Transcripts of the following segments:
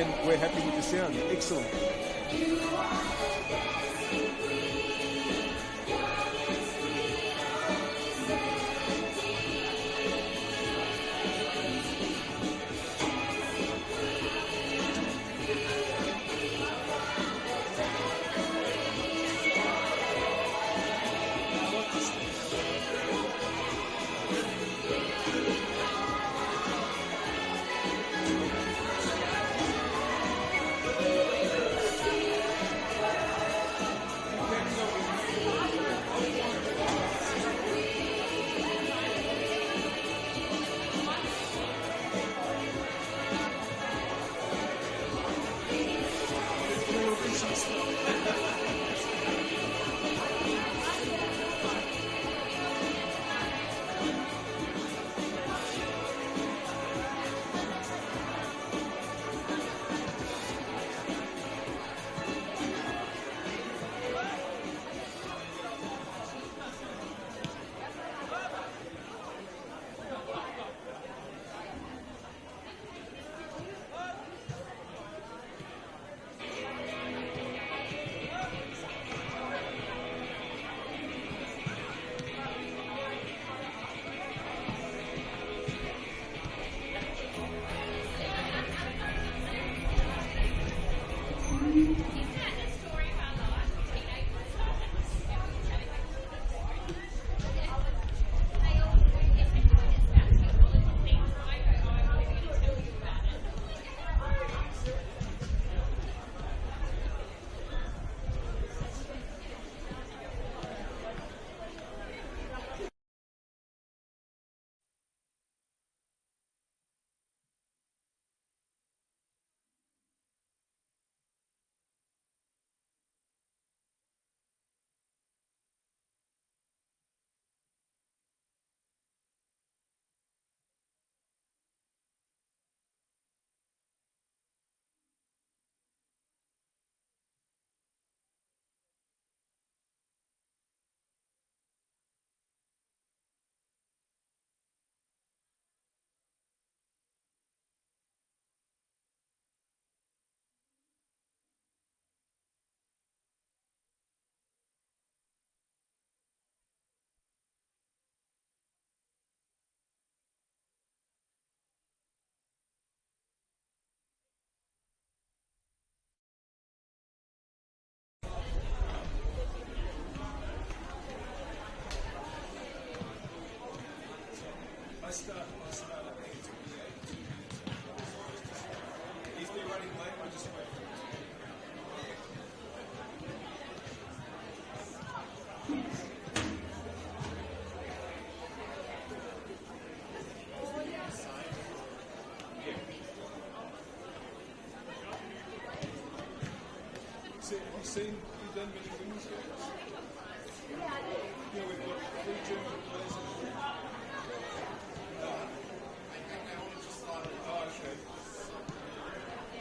and we're happy with the sound. Excellent. Have you done many women's games? Yeah, we've got 3 German players in the room. Oh, okay.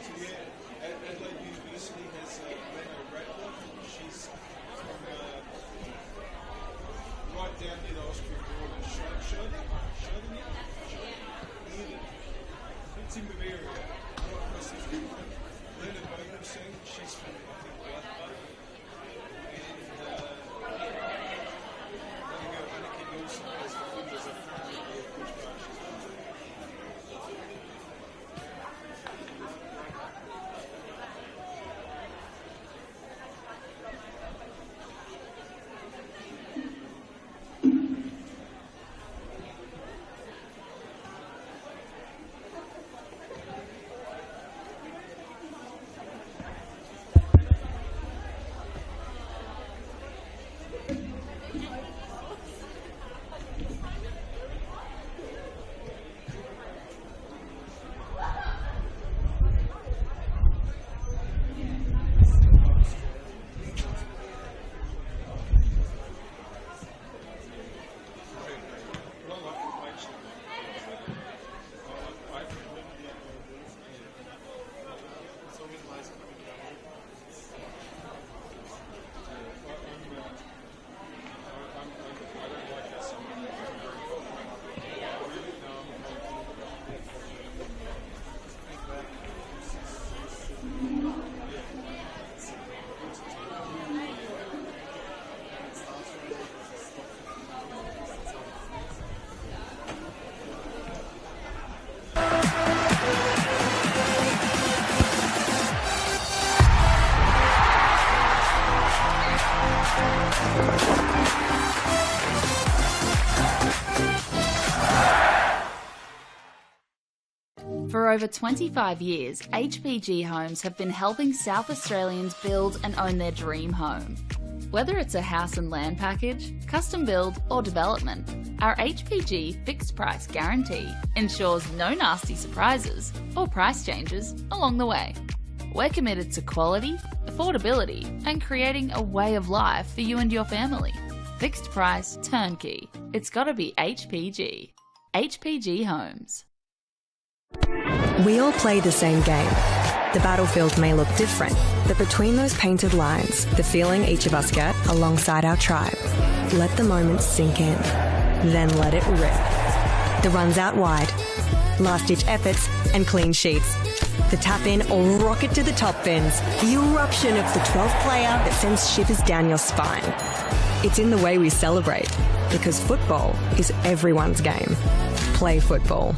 So yeah, Adelaide University has Leno Radcliffe. She's from right down near the Austrian border, Schoden? It's in Bavaria, right across the street. Leonard Bogenstein, she's from, I think, Gladbach. And there you go, Anneke Nielsen has the Flinders of over 25 years, HPG Homes have been helping South Australians build and own their dream home. Whether it's a house and land package, custom build or development, our HPG fixed price guarantee ensures no nasty surprises or price changes along the way. We're committed to quality, affordability and creating a way of life for you and your family. Fixed price, turnkey. It's gotta be HPG. HPG Homes. We all play the same game. The battlefield may look different, but between those painted lines, the feeling each of us get alongside our tribe. Let the moment sink in, then let it rip. The runs out wide, last-ditch efforts and clean sheets. The tap-in or rocket to the top bins. The eruption of the 12th player that sends shivers down your spine. It's in the way we celebrate, because football is everyone's game. Play football.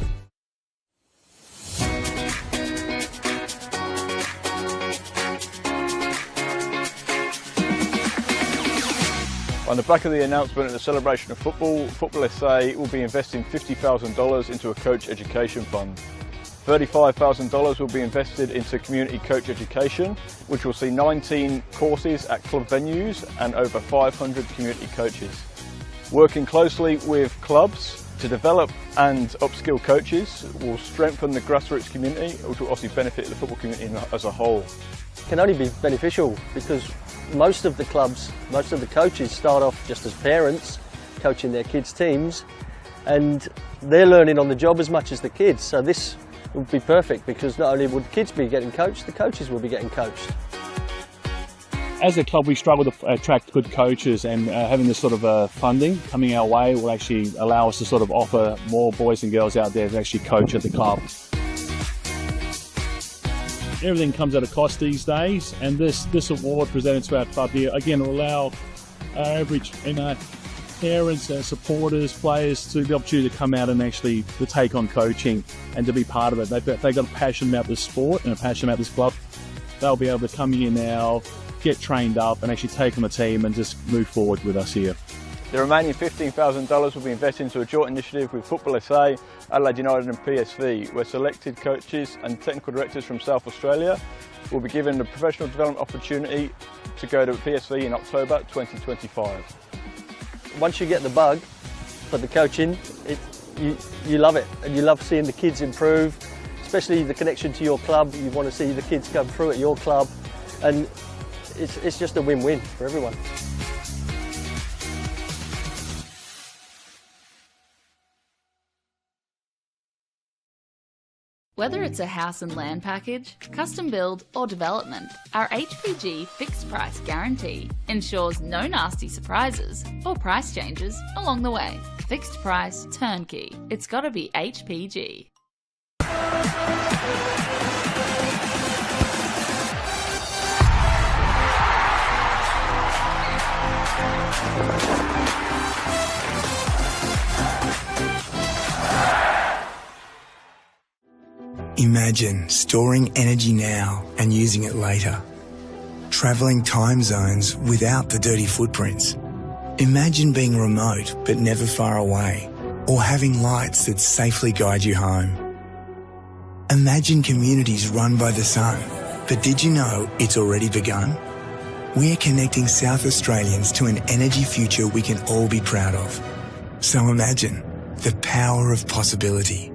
On the back of the announcement and the celebration of football, NPLSA will be investing $50,000 into a coach education fund. $35,000 will be invested into community coach education, which will see 19 courses at club venues and over 500 community coaches. Working closely with clubs to develop and upskill coaches will strengthen the grassroots community, which will obviously benefit the football community as a whole. It can only be beneficial because most of the clubs, most of the coaches start off just as parents coaching their kids' teams, and they're learning on the job as much as the kids. So this would be perfect because not only would kids be getting coached, the coaches will be getting coached. As a club, we struggle to attract good coaches, and having this sort of funding coming our way will actually allow us to sort of offer more boys and girls out there to actually coach at the club. Everything comes at a cost these days, and this award presented to our club here again will allow our average parents, supporters, players to the opportunity to come out and actually to take on coaching and to be part of it. They've got a passion about this sport and a passion about this club. They'll be able to come here now, get trained up and actually take on the team and just move forward with us here. The remaining $15,000 will be invested into a joint initiative with NPLSA, Adelaide United and PSV, where selected coaches and technical directors from South Australia will be given the professional development opportunity to go to PSV in October 2025. Once you get the bug for the coaching, you love it, and you love seeing the kids improve, especially the connection to your club. You want to see the kids come through at your club, and it's just a win-win for everyone. Whether it's a house and land package, custom build or development, our HPG fixed price guarantee ensures no nasty surprises or price changes along the way. Fixed price, turnkey. It's gotta be HPG. Imagine storing energy now and using it later. Travelling time zones without the dirty footprints. Imagine being remote but never far away, or having lights that safely guide you home. Imagine communities run by the sun, but did you know it's already begun? We're connecting South Australians to an energy future we can all be proud of. So imagine the power of possibility.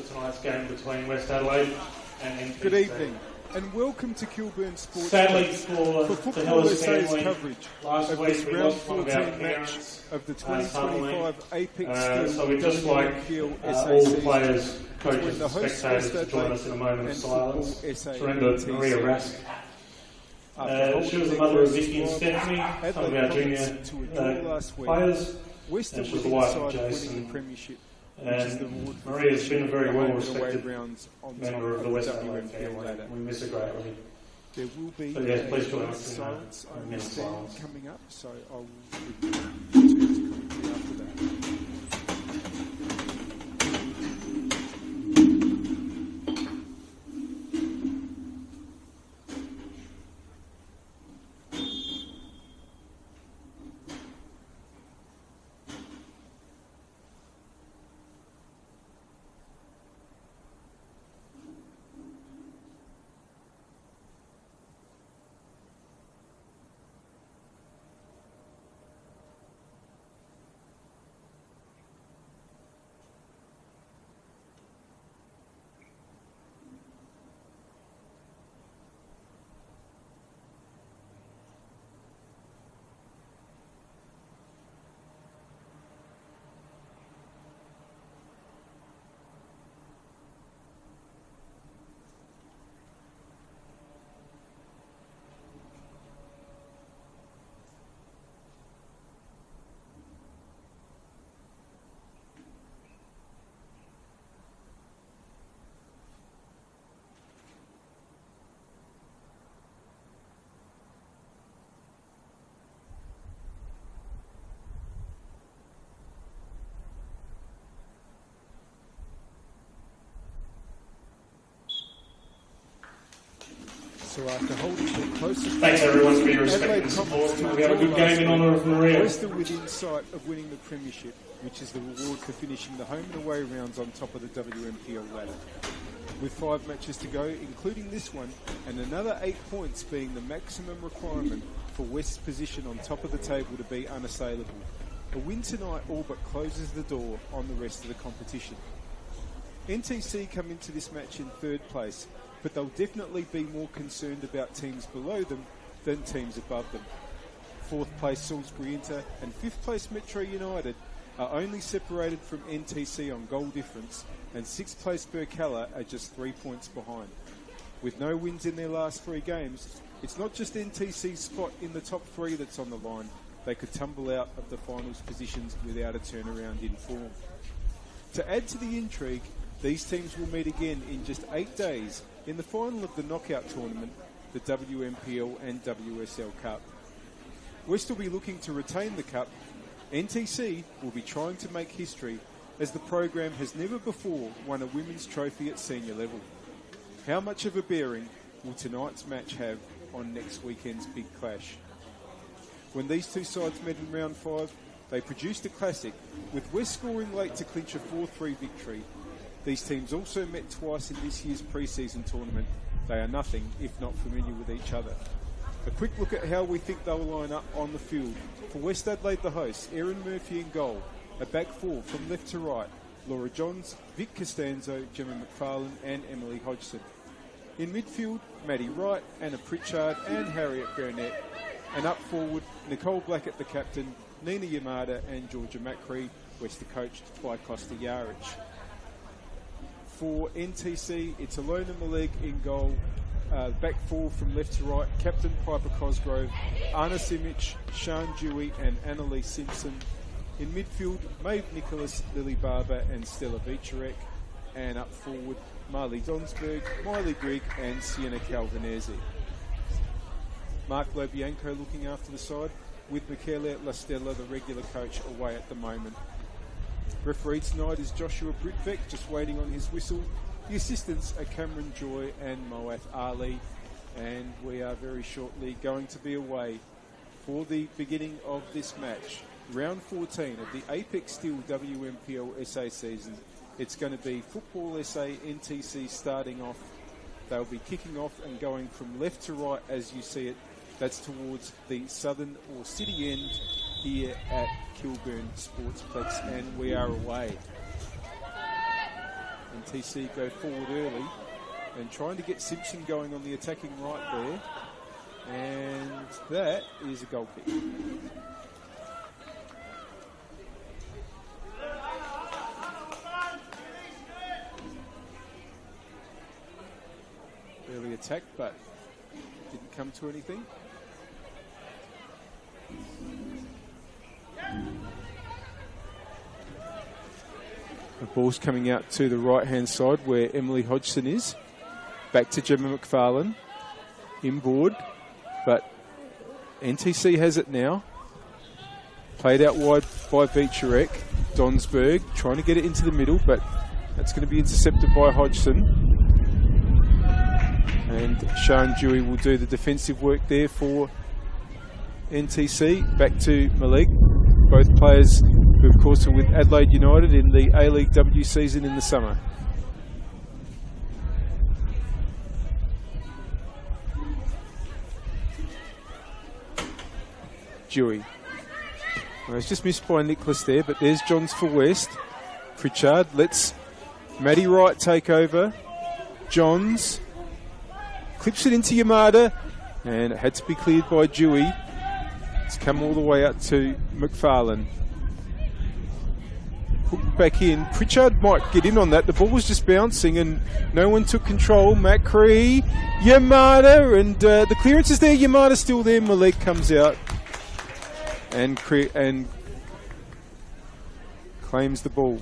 to tonight's game between West Adelaide and NPLSA. Good evening, and welcome to Kilburn Sports. Sadly Place for Football Hills SA's family, coverage last of week this we round lost one of our 14 match parents, of the 2025 Apex so we'd just like NPLSA all season players, coaches between the and host spectators West to join Adelaide us in a moment of and silence Football SA to remember NTC. Maria Rask. She was the mother of Vicky and Stephanie, some of our junior players, West and she was within the wife side of winning Jason. the premiership, which is the And award for Maria's been a very home and away well-respected rounds on member top of the West Adelaide WNPL family. ladder. We miss her greatly. There will be So yes, please a join us in silence a on minute the of stand silence. coming up, so I will return to commentary after that. So after holding the closest... Thanks everyone for your respect Adelaide and support. Conference We have a good game in honour of Maria. We're still within sight of winning the premiership, which is the reward for finishing the home and away rounds on top of the WNPL ladder. With 5 matches to go, including this one, and another 8 points being the maximum requirement for West's position on top of the table to be unassailable. A win tonight all but closes the door on the rest of the competition. NTC come into this match in 3rd place, but they'll definitely be more concerned about teams below them than teams above them. 4th place Salisbury Inter and 5th place Metro United are only separated from NTC on goal difference, and 6th place Burkalla are just 3 points behind. With no wins in their last 3 games, it's not just NTC's spot in the top 3 that's on the line. They could tumble out of the finals positions without a turnaround in form. To add to the intrigue, these teams will meet again in just 8 days in the final of the knockout tournament, the WNPL and WSL Cup. West will be looking to retain the Cup. NTC will be trying to make history, as the program has never before won a women's trophy at senior level. How much of a bearing will tonight's match have on next weekend's big clash? When these two sides met in round 5, they produced a classic, with West scoring late to clinch a 4-3 victory. These teams also met twice in this year's pre-season tournament. They are nothing if not familiar with each other. A quick look at how we think they'll line up on the field. For West Adelaide, the hosts, Erin Murphy in goal. A back 4 from left to right: Laura Johns, Vic Costanzo, Gemma McFarlane and Emily Hodgson. In midfield, Maddie Wright, Anna Pritchard and Harriet Burnett. And up forward, Nicole Blackett the captain, Nina Yamada and Georgia Macri, West coached by Costa Yarich. For NTC, it's Alona Maleg in goal, back 4 from left to right, Captain Piper Cosgrove, Anna Simic, Sian Dewey and Annalise Simpson. In midfield, Maeve Nicholas, Lily Barber and Stella Vicharek. And up forward, Marley Donsberg, Miley Grigg and Sienna Calvinese. Mark Lobianco looking after the side, with Michele Lastella, the regular coach, away at the moment. Referee tonight is Joshua Britvek, just waiting on his whistle. The assistants are Cameron Joy and Moath Ali, and we are very shortly going to be away for the beginning of this match. Round 14 of the Apex Steel WNPL SA season. It's going to be Football SA NTC starting off. They'll be kicking off and going from left to right as you see it. That's towards the southern or city end here at Kilburn Sportsplex, and we are away. NTC go forward early and trying to get Simpson going on the attacking right there. And that is a goal kick. Early attack, but didn't come to anything. The ball's coming out to the right-hand side where Emily Hodgson is. Back to Gemma McFarlane. Inboard, but NTC has it now. Played out wide by Beecherek. Donsberg trying to get it into the middle, but that's going to be intercepted by Hodgson. And Sian Dewey will do the defensive work there for NTC. Back to Malik. Both players who, of course, are with Adelaide United in the A-League W season in the summer. Dewey. Well, it's just missed by Nicholas there, but there's Johns for West. Pritchard lets Maddie Wright take over. Johns clips it into Yamada, and it had to be cleared by Dewey. It's come all the way up to McFarlane. Hooked back in. Pritchard might get in on that. The ball was just bouncing and no one took control. Macri, Yamada, and the clearance is there. Yamada still there. Malik comes out and claims the ball.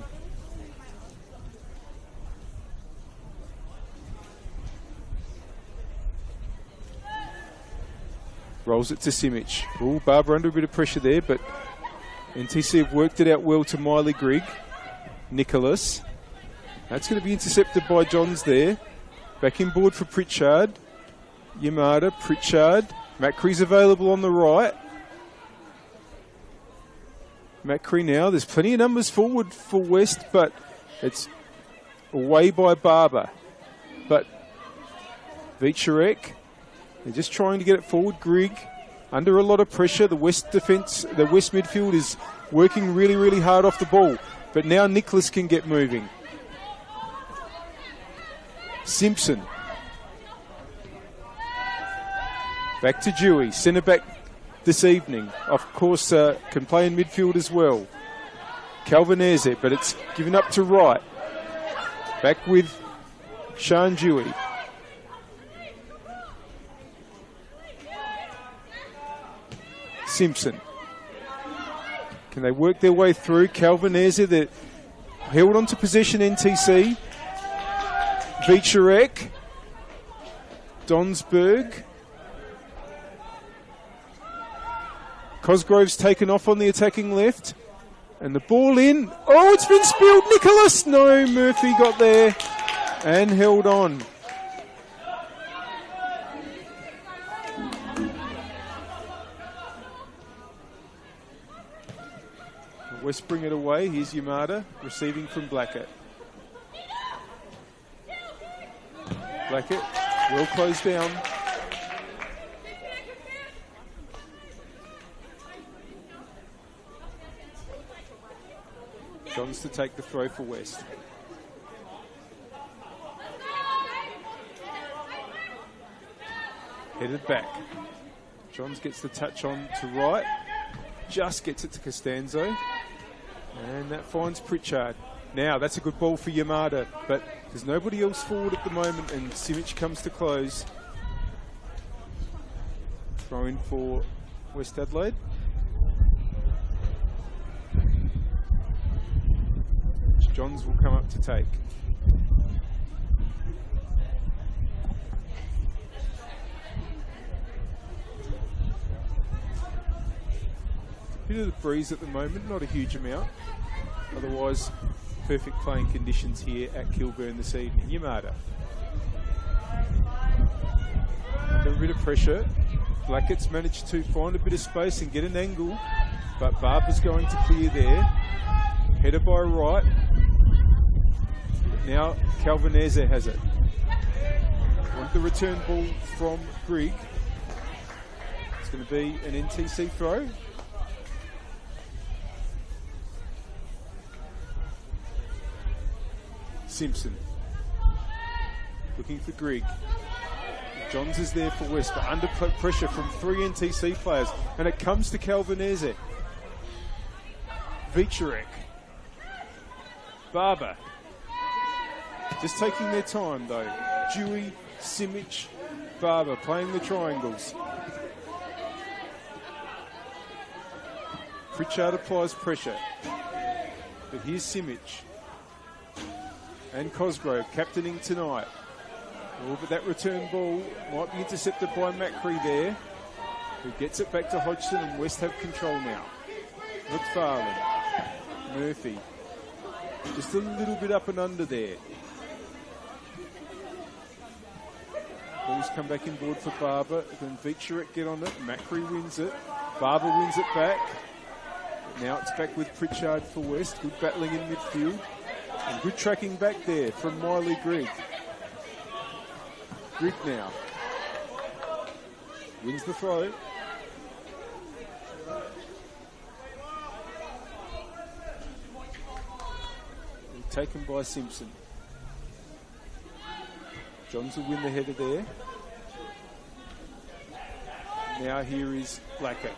Rolls it to Simic. Oh, Barbara under a bit of pressure there, but NTC have worked it out well to Miley Grigg. Nicholas. That's going to be intercepted by Johns there. Back in board for Pritchard. Yamada, Pritchard. Macri's available on the right. Macri now. There's plenty of numbers forward for West, but it's away by Barber. But Beecherek, they're just trying to get it forward. Grigg under a lot of pressure. The West defence, the West midfield is working really, really hard off the ball. But now Nicholas can get moving. Simpson. Back to Dewey, centre back this evening. Of course, can play in midfield as well. Calvanese, but it's given up to Wright. Back with Sian Dewey. Simpson. Can they work their way through? Calvanese, that held on to possession, NTC. Beecherek. Donsberg. Cosgrove's taken off on the attacking left. And the ball in. Oh, it's been spilled. Nicholas. No, Murphy got there and held on. West bring it away. Here's Yamada receiving from Blackett. Blackett will close down. Johns to take the throw for West. Headed back. Johns gets the touch on to Wright. Just gets it to Costanzo. And that finds Pritchard. Now, that's a good ball for Yamada, but there's nobody else forward at the moment, and Simic comes to close. Throw in for West Adelaide. Johns will come up to take. Bit of the breeze at the moment, not a huge amount. Otherwise, perfect playing conditions here at Kilburn this evening. Yamada. Under a bit of pressure. Blackett's managed to find a bit of space and get an angle, but Barbara's going to clear there. Header by Wright. Now Calvanese has it. Want the return ball from Grigg. It's going to be an NTC throw. Simpson. Looking for Grigg. Johns is there for West, but under pressure from 3 NTC players. And it comes to Calvinese. Vicharek. Barber. Just taking their time, though. Dewey, Simic, Barber playing the triangles. Pritchard applies pressure. But here's Simic. And Cosgrove captaining tonight. Oh, but that return ball might be intercepted by Macri there, who gets it back to Hodgson, and West have control now. McFarlane. Murphy. Just a little bit up and under there. Ball's come back inboard for Barber. Then Vicharek get on it. Macri wins it. Barber wins it back. Now it's back with Pritchard for West. Good battling in midfield. And good tracking back there from Miley Grigg. Grigg now. Wins the throw. Taken by Simpson. Johns will win the header there. Now here is Blackett.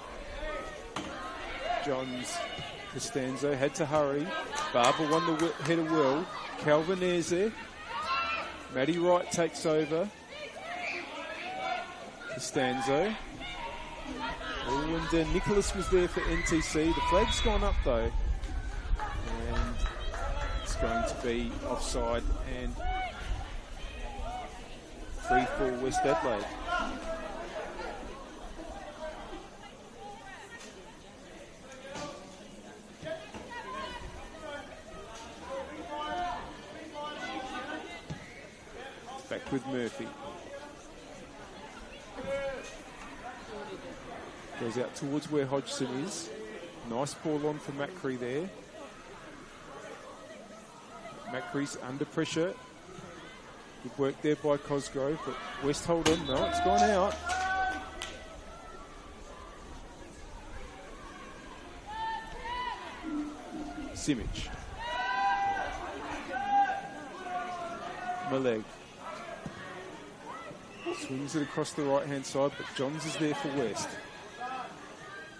Johns, Costanzo had to hurry. Barber won the header well. Calvinese. Matty Wright takes over. Costanzo. Oh, and Nicholas was there for NTC. The flag's gone up though. And it's going to be offside and free for West Adelaide. Back with Murphy. Goes out towards where Hodgson is. Nice ball on for Macri there. Macri's under pressure. Good work there by Cosgrove, but West hold on. No, it's gone out. Simic. Maleg. Swings it across the right-hand side, but Johns is there for West.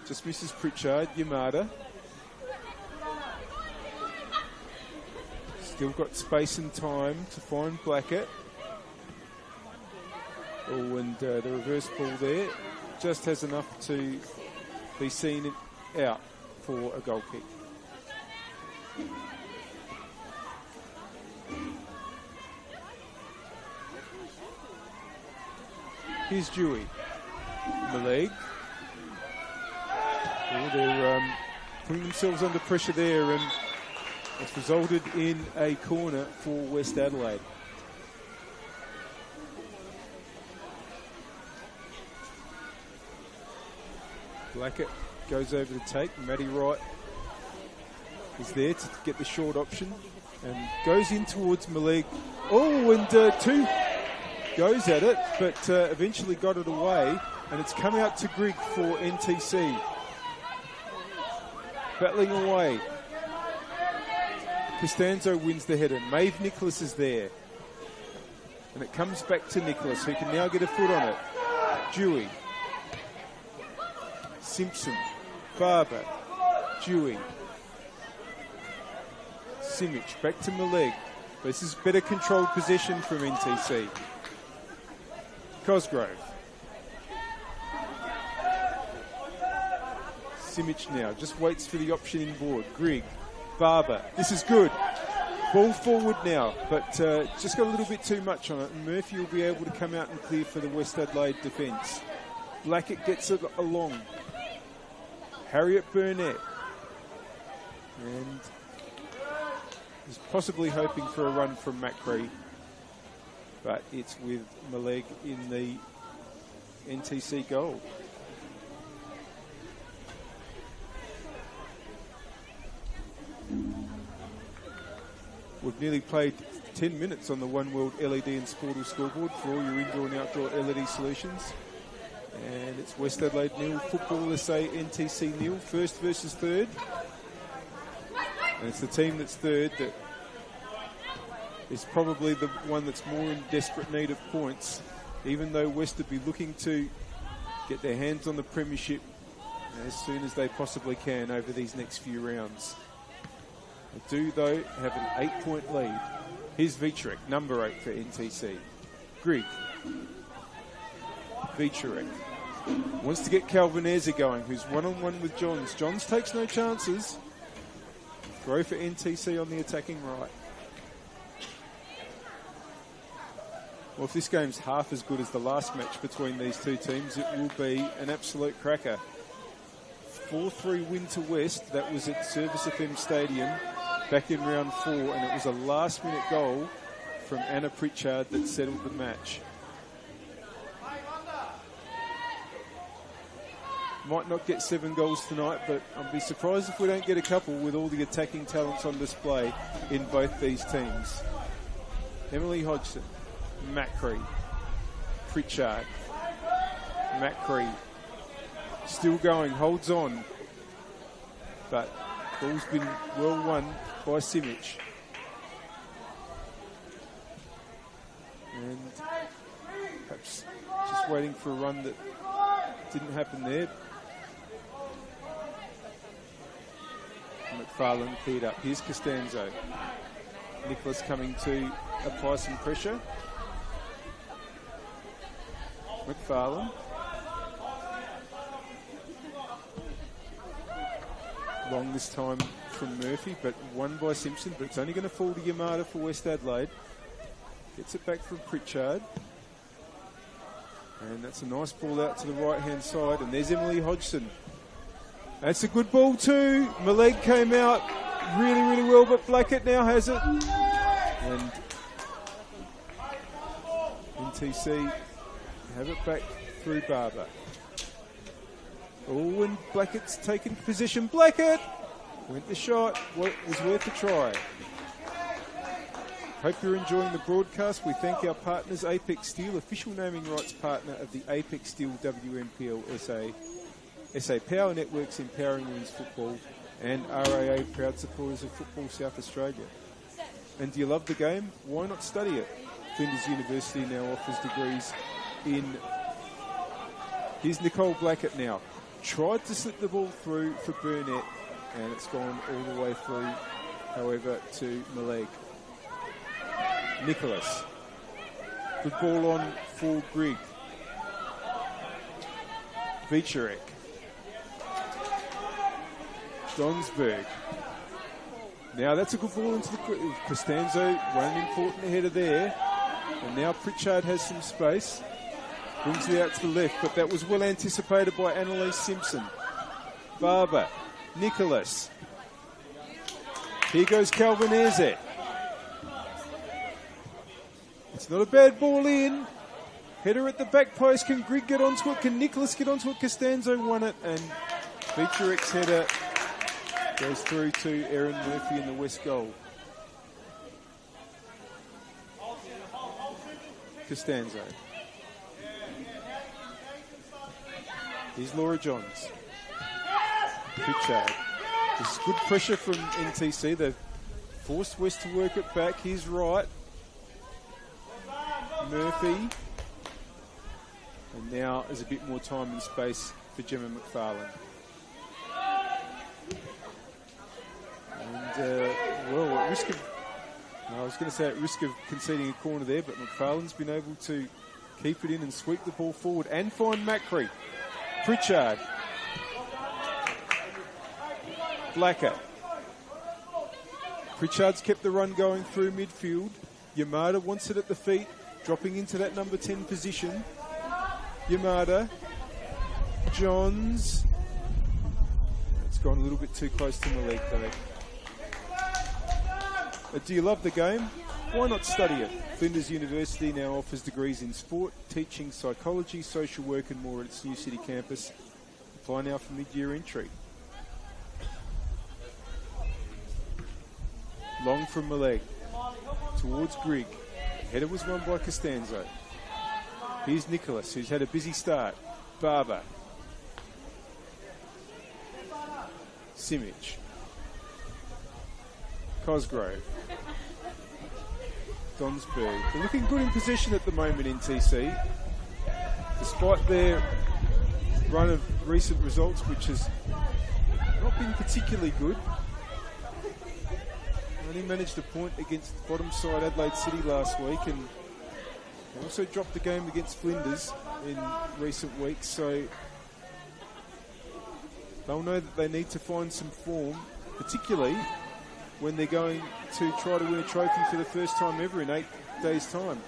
Just misses Pritchard. Yamada. Still got space and time to find Blackett. Oh, and the reverse ball there just has enough to be seen out for a goal kick. Here's Dewey. Maleg. Oh, they're putting themselves under pressure there, and it's resulted in a corner for West Adelaide. Blackett goes over to take. Matty Wright is there to get the short option and goes in towards Maleg. Oh, and two goes at it, but eventually got it away, and it's come out to Grigg for NTC. Battling away. Costanzo wins the header. Maeve Nicholas is there. And it comes back to Nicholas, who can now get a foot on it. Dewey. Simpson. Barber. Dewey. Simic. Back to Maleg. This is better controlled possession from NTC. Cosgrove. Simic now. Just waits for the option inboard. Grigg. Barber. This is good. Ball forward now, but just got a little bit too much on it, and Murphy will be able to come out and clear for the West Adelaide defence. Blackett gets it along. Harriet Burnett. And is possibly hoping for a run from Macri, but it's with Maleg in the NTC goal. We've nearly played 10 minutes on the One World LED and Sportal scoreboard for all your indoor and outdoor LED solutions. And it's West Adelaide 0, Football SA NTC 0, first versus third. And it's the team that's third that is probably the one that's more in desperate need of points, even though West would be looking to get their hands on the premiership as soon as they possibly can over these next few rounds. They do, though, have an 8-point lead. Here's Vichurek, number 8 for NTC. Grigg. Vichurek wants to get Calvinese going, who's one-on-one with Johns. Johns takes no chances. Throw for NTC on the attacking right. Well, if this game's half as good as the last match between these two teams, it will be an absolute cracker. 4-3 win to West. That was at Service FM Stadium back in round 4, and it was a last-minute goal from Anna Pritchard that settled the match. Might not get 7 goals tonight, but I'll be surprised if we don't get a couple with all the attacking talents on display in both these teams. Emily Hodgson, Macri, Pritchard, Macri, still going, holds on, but ball's been well won by Simic. And perhaps just waiting for a run that didn't happen there. McFarlane cleared up. Here's Costanzo. Nicholas coming to apply some pressure. McFarlane. Long this time from Murphy, but won by Simpson, but it's only going to fall to Yamada for West Adelaide. Gets it back from Pritchard. And that's a nice ball out to the right-hand side, and there's Emily Hodgson. That's a good ball too. Maleg came out really, really well, but Blackett now has it. And NTC have it back through Barber. Oh, and Blackett's taken position. Blackett went the shot. Well, it was worth a try. Hope you're enjoying the broadcast. We thank our partners, Apex Steel, official naming rights partner of the Apex Steel WNPLSA, SA Power Networks empowering women's football, and RAA, proud supporters of Football South Australia. And do you love the game? Why not study it? Flinders University now offers degrees in... Here's Nicole Blackett now. Tried to slip the ball through for Burnett, and it's gone all the way through, however, to Maleg. Nicholas. Good ball on for Grigg. Vichurek. Donsberg. Now that's a good ball into the Costanzo, one important header there. And now Pritchard has some space. Brings it out to the left, but that was well anticipated by Annalise Simpson. Barber. Nicholas. Here goes Calvinese. It's not a bad ball in. Header at the back post. Can Grigg get onto it? Can Nicholas get onto it? Costanzo won it, and Vichurek's header goes through to Erin Murphy in the West goal. Costanzo. Here's Laura Johns. Pritchard. This is good pressure from NTC. They've forced West to work it back. Here's Wright. Murphy. And now there's a bit more time and space for Gemma McFarlane. And, well, at risk of... I was going to say at risk of conceding a corner there, but McFarlane's been able to keep it in and sweep the ball forward and find Macri. Pritchard. Blacker. Pritchard's kept the run going through midfield. Yamada wants it at the feet, dropping into that number 10 position. Yamada. Johns. It's gone a little bit too close to my leg though. Do you love the game? Why not study it? Flinders University now offers degrees in sport, teaching, psychology, social work and more at its New City campus. Apply now for mid-year entry. Long from Maleg. Towards Grigg. Header was won by Costanzo. Here's Nicholas, who's had a busy start. Barber. Simic. Cosgrove. Donsberg. They're looking good in position at the moment in TC, despite their run of recent results, which has not been particularly good. Only managed a point against bottom side Adelaide City last week, and they also dropped the game against Flinders in recent weeks, so they'll know that they need to find some form, particularly when they're going to try to win a trophy for the first time ever in 8 days' time.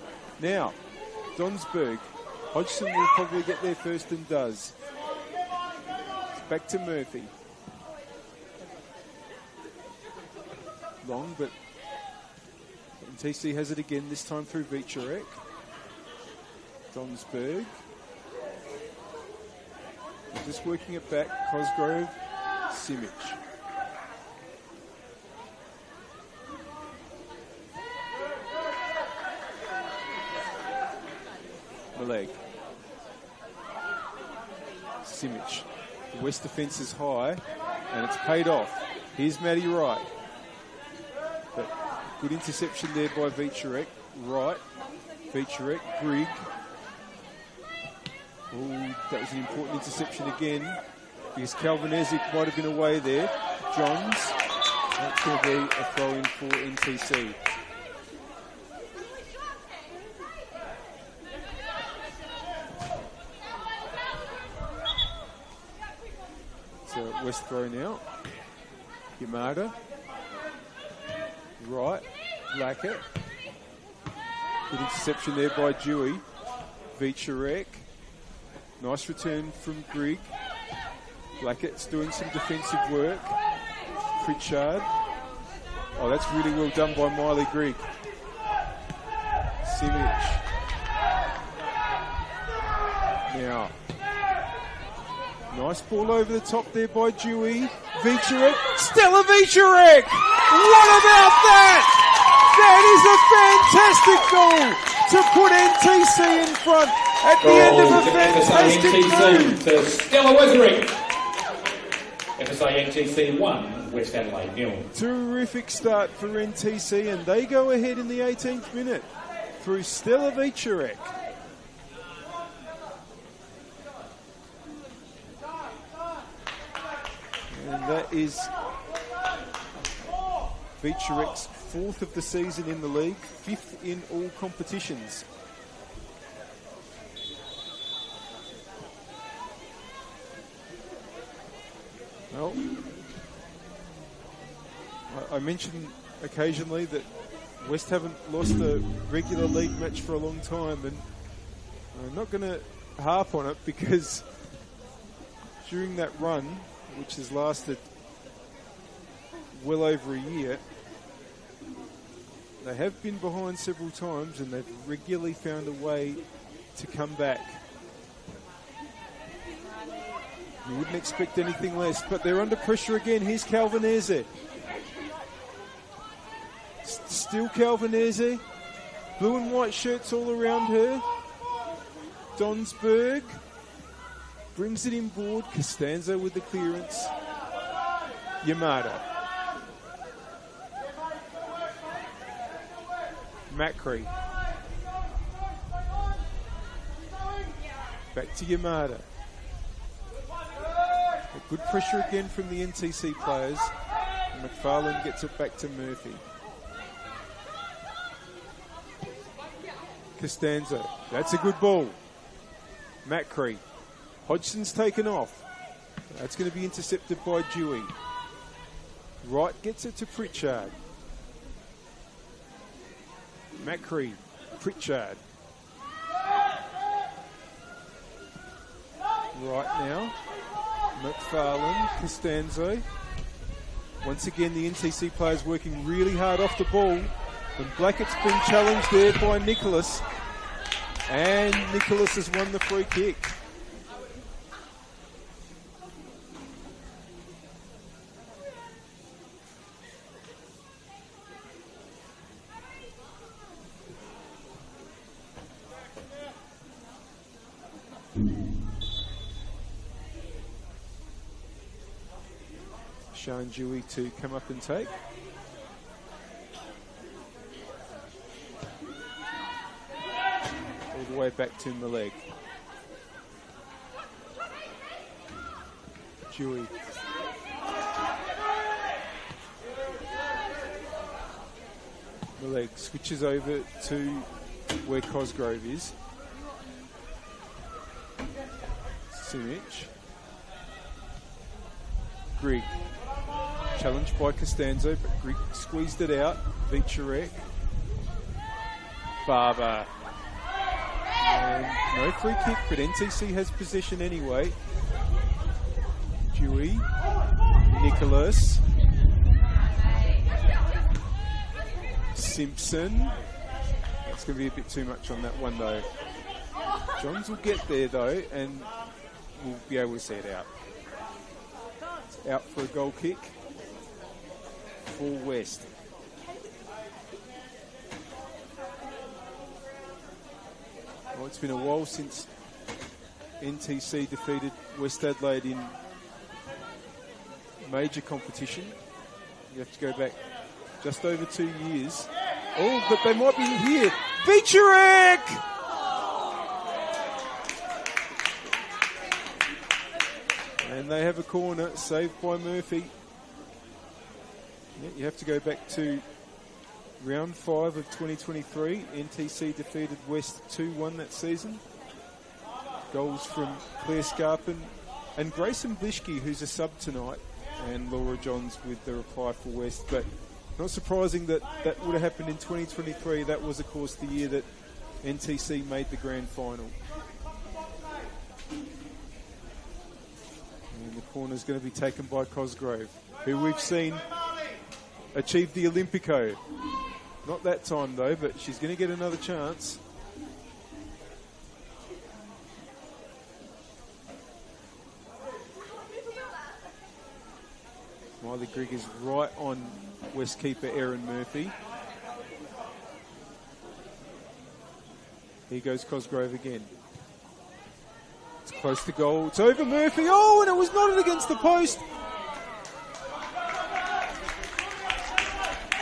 Now, Donsberg. Hodgson will probably get there first and does. It's back to Murphy. Long, but TC has it again, this time through Vicharek. Donsberg. Just working it back. Cosgrove. Simic. Maleg. Simic. The West defence is high, and it's paid off. Here's Matty Wright. But good interception there by Vicharek. Wright. Vicharek. Grigg. Oh, that was an important interception again, because Calvin Ezek might have been away there. Johns. That's going to be a throw-in for NTC. West throw now. Yamada. Right. Lackett. Good interception there by Dewey. Vicharek. Nice return from Grigg. Blackett's doing some defensive work. Pritchard. Oh, that's really well done by Miley Grigg. Simic. Now. Nice ball over the top there by Dewey. Vicharek. Stella Vicharek! What about that? That is a fantastic goal to put NTC in front at the end of a fantastic goal. To Stella Vicharek. FSA NTC 1, West Adelaide 0. Terrific start for NTC, and they go ahead in the 18th minute through Stella Vicharek. And that is Vicharek's 4th of the season in the league, 5th in all competitions. Well, I mentioned occasionally that West haven't lost a regular league match for a long time, and I'm not going to harp on it, because during that run, which has lasted well over a year, they have been behind several times, and they've regularly found a way to come back. You wouldn't expect anything less, but they're under pressure again. Here's Calvanese. Still Calvanese. Blue and white shirts all around her. Donsberg brings it inboard. Costanzo with the clearance. Yamada. Macri. Back to Yamada. Good pressure again from the NTC players. McFarlane gets it back to Murphy. Costanzo. That's a good ball. Macri. Hodgson's taken off. That's going to be intercepted by Dewey. Wright gets it to Pritchard. Macri. Pritchard. Right now. McFarlane, Costanzo. Once again, the NTC players working really hard off the ball. And Blackett's been challenged there by Nicholas. And Nicholas has won the free kick. Showing Dewey to come up and take. the way back to Maleg. Dewey. Maleg switches over to where Cosgrove is. Simic. Grigg. Challenged by Costanzo, but Grigg squeezed it out. Vicharek. Barber. And no free kick, but NTC has possession anyway. Dewey. Nicholas. Simpson. That's going to be a bit too much on that one though. Johns will get there though, and we'll be able to see it out. It's out for a goal kick for West. Well, it's been a while since NTC defeated West Adelaide in major competition. You have to go back just over 2 years. Oh, but they might be here. Vicharek! And they have a corner saved by Murphy. Yeah, you have to go back to round 5 of 2023. NTC defeated West 2-1 that season. Goals from Claire Scarpin and Grayson Blishke, who's a sub tonight, and Laura Johns with the reply for West. But not surprising that that would have happened in 2023. That was, of course, the year that NTC made the grand final. And the corner's going to be taken by Cosgrove, who we've seen achieve the Olympico. Not that time, though, but she's going to get another chance. Miley Grigg is right on West keeper Erin Murphy. Here goes Cosgrove again. It's close to goal. It's over Murphy. Oh, and it was knotted against the post.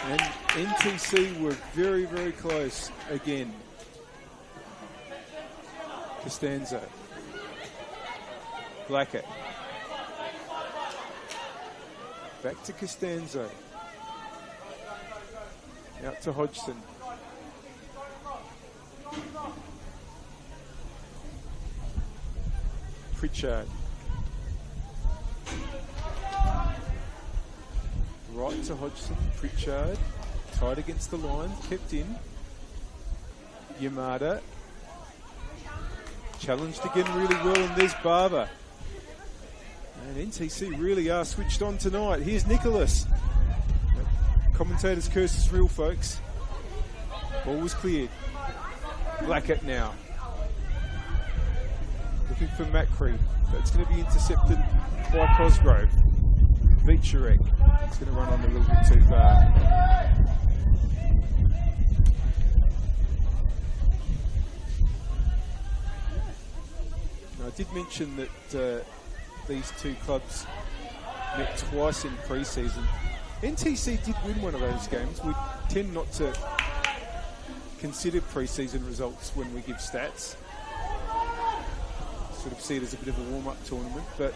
And NTC were very, very close again. Costanzo. Blackett. Back to Costanzo. Out to Hodgson. Pritchard. Right to Hodgson. Pritchard. Tied against the line. Kept in. Yamada. Challenged again really well, and there's Barber. And NTC really are switched on tonight. Here's Nicholas. Commentators' curse is real, folks. Ball was cleared. Blackett now. Looking for Macri. That's going to be intercepted by Cosgrove. Vicharek. It's going to run on a little bit too far. Now, I did mention that these two clubs met twice in pre-season. NTC did win one of those games. We tend not to consider pre-season results when we give stats. Sort of see it as a bit of a warm-up tournament, but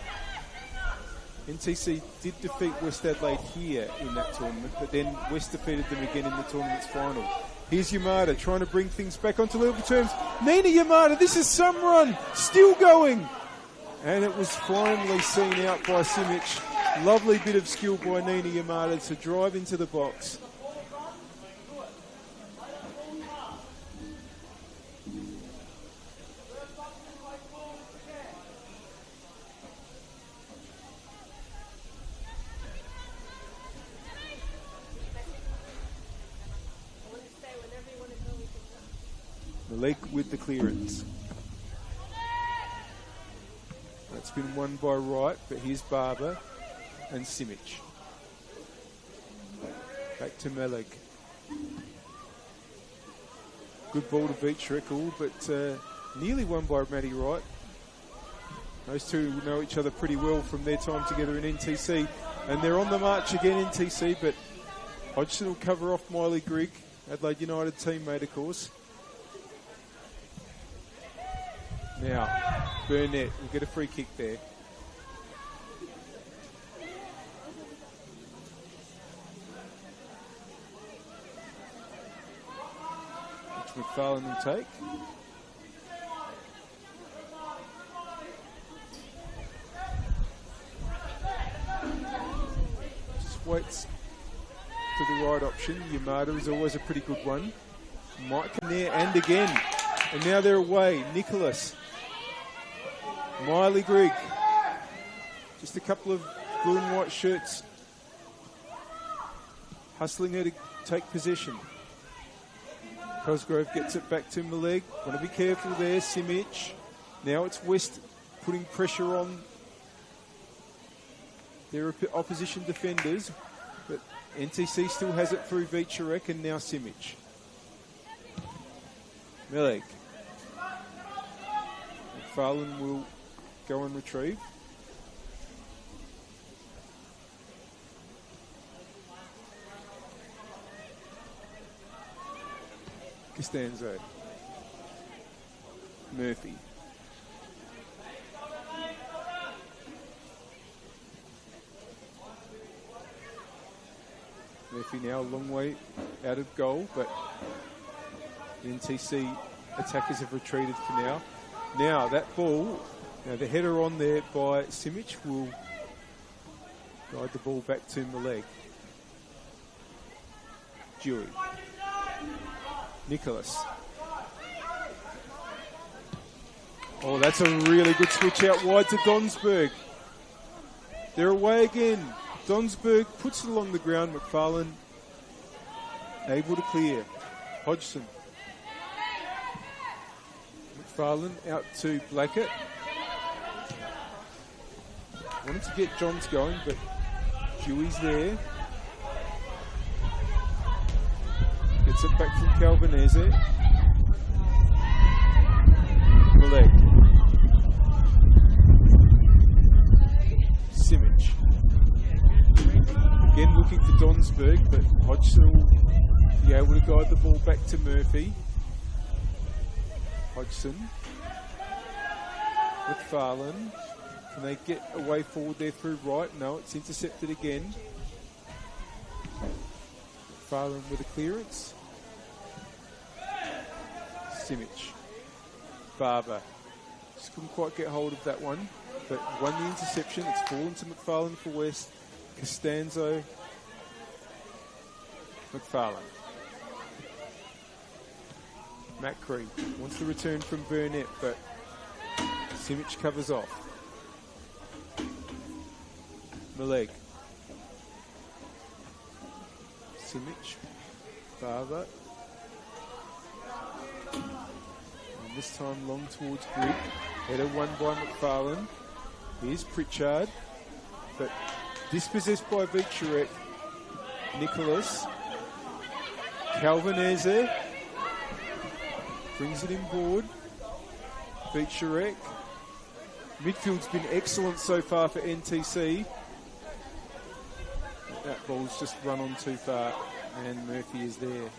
NTC did defeat West Adelaide here in that tournament, but then West defeated them again in the tournament's final. Here's Yamada trying to bring things back onto level terms. Nina Yamada, this is some run, still going. And it was finally seen out by Simic. Lovely bit of skill by Nina Yamada to drive into the box. Malik with the clearance. That's been won by Wright, but here's Barber and Simic. Back to Melig. Good ball to Vicharek, but nearly won by Maddie Wright. Those two know each other pretty well from their time together in NTC, and they're on the march again, NTC, but Hodgson will cover off Miley Grigg, Adelaide United teammate, of course. Now, Burnett will get a free kick there. Which McFarlane will take. Just waits for the right option. Yamada is always a pretty good one. Mike in there and again. And now they're away. Nicholas. Miley Grigg. Just a couple of blue and white shirts. Hustling her to take possession. Cosgrove gets it back to Maleg. Want to be careful there. Simic. Now it's West putting pressure on their opposition defenders. But NTC still has it through Vicharek and now Simic. Maleg. McFarlane will go and retrieve. Costanzo. Murphy. Murphy now a long way out of goal, but the NTC attackers have retreated for now. Now that ball, the header on there by Simic will guide the ball back to Maleg. Dewey. Nicholas. Oh, that's a really good switch out wide to Donsberg. They're away again. Donsberg puts it along the ground. McFarlane able to clear. Hodgson. McFarlane out to Blackett. Wanted to get Johns going, but Dewey's there. Gets it back from Calvanese. Maleg. Simic. Again looking for Donsberg, but Hodgson will be able to guide the ball back to Murphy. Hodgson. McFarlane. Can they get away forward there through right? No, it's intercepted again. McFarlane with a clearance. Simic. Barber. Just couldn't quite get hold of that one, but won the interception. It's fallen to McFarlane for West. Costanzo. McFarlane. Macri wants the return from Burnett, but Simic covers off. Maleg. Simic. Barber. And this time long towards Grigg. Header won by McFarlane. Here's Pritchard, but dispossessed by Vicharek. Nicholas. Calvanese. Brings it inboard. Vicharek. Midfield's been excellent so far for NTC. That ball's just run on too far, and Murphy is there.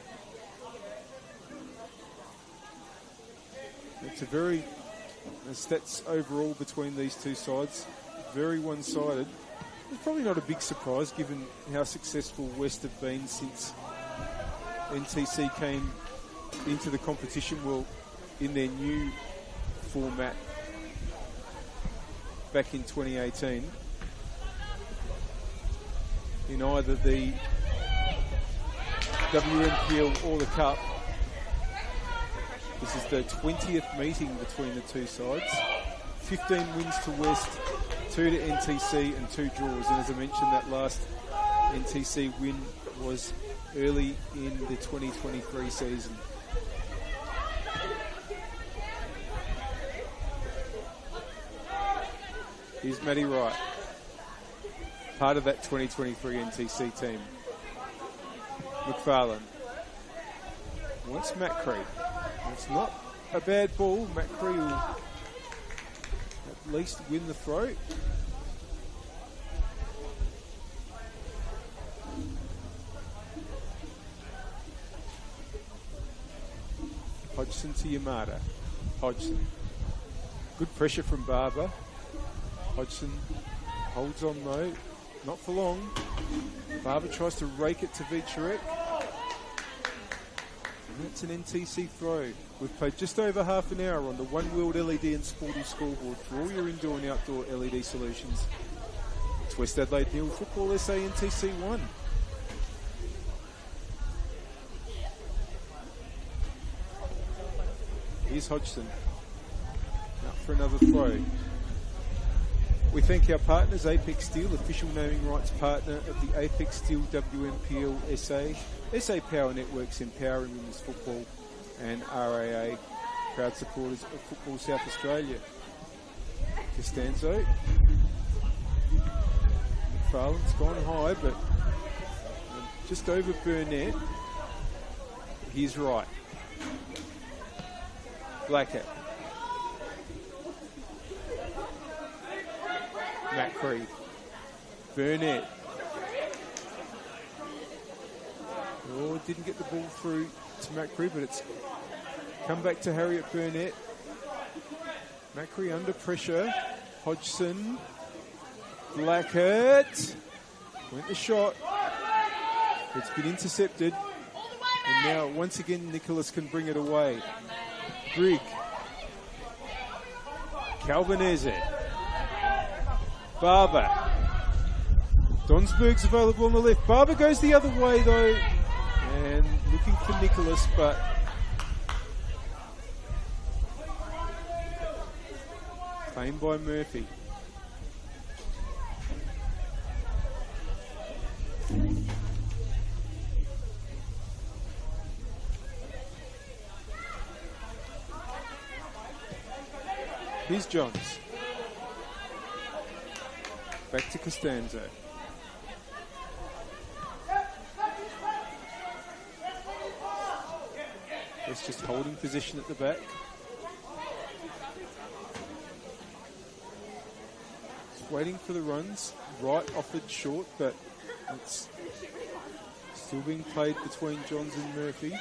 It's a very, the stats overall between these two sides, very one-sided. It's probably not a big surprise given how successful West have been since NTC came into the competition, well, in their new format back in 2018. In either the WNPL or the Cup. This is the 20th meeting between the two sides. 15 wins to West, 2 to NTC and 2 draws. And as I mentioned, that last NTC win was early in the 2023 season. Here's Matty Wright, part of that 2023 NTC team. McFarlane wants Macri. It's not a bad ball. Macri will at least win the throw. Hodgson to Yamada. Hodgson. Good pressure from Barber. Hodgson holds on though, not for long. Barber tries to rake it to Vicharek. And that's an NTC throw. We've played just over half an hour on the One World LED and Sporty scoreboard for all your indoor and outdoor LED solutions. It's West Adelaide nil, Football SA NTC 1. Here's Hodgson. Out for another throw. We thank our partners, Apex Steel, official naming rights partner of the Apex Steel WNPLSA, SA Power Networks empowering women's football, and RAA, proud supporters of Football South Australia. Costanzo. McFarlane's gone high, but just over Burnett. He's right. Blackett. Macri. Burnett. Oh, didn't get the ball through to Macri, but it's come back to Harriet Burnett. Macri under pressure. Hodgson. Blackett. Went the shot. It's been intercepted. And now, once again, Nicholas can bring it away. Grigg. Calvinese. Barber. Donsberg's available on the left. Barber goes the other way though. And looking for Nicholas, but claimed by Murphy. Here's Johns. Back to Costanzo. It's just holding position at the back. Just waiting for the runs. Wright offered short, but it's still being played between Johns and Murphy.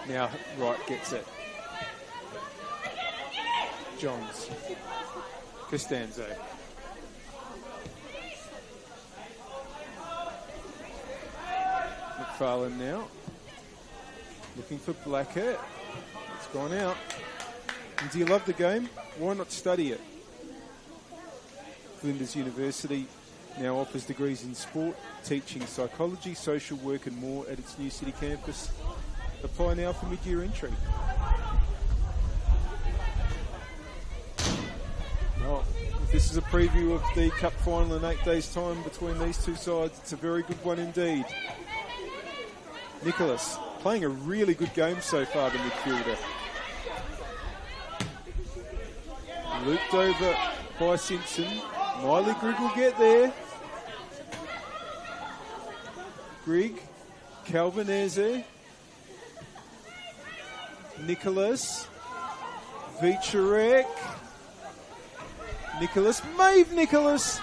Now Wright gets it. Johns. Costanzo. McFarlane now. Looking for Blackett. It's gone out. And do you love the game? Why not study it? Flinders University now offers degrees in sport, teaching, psychology, social work and more at its new city campus. Apply now for mid-year entry. Well, if this is a preview of the Cup final in 8 days' time between these two sides, it's a very good one indeed. Nicholas playing a really good game so far, the midfielder. Looped over by Simpson. Miley Grigg will get there. Grigg, Calvinese, Nicholas, Vicharek, Nicholas, Maeve Nicholas,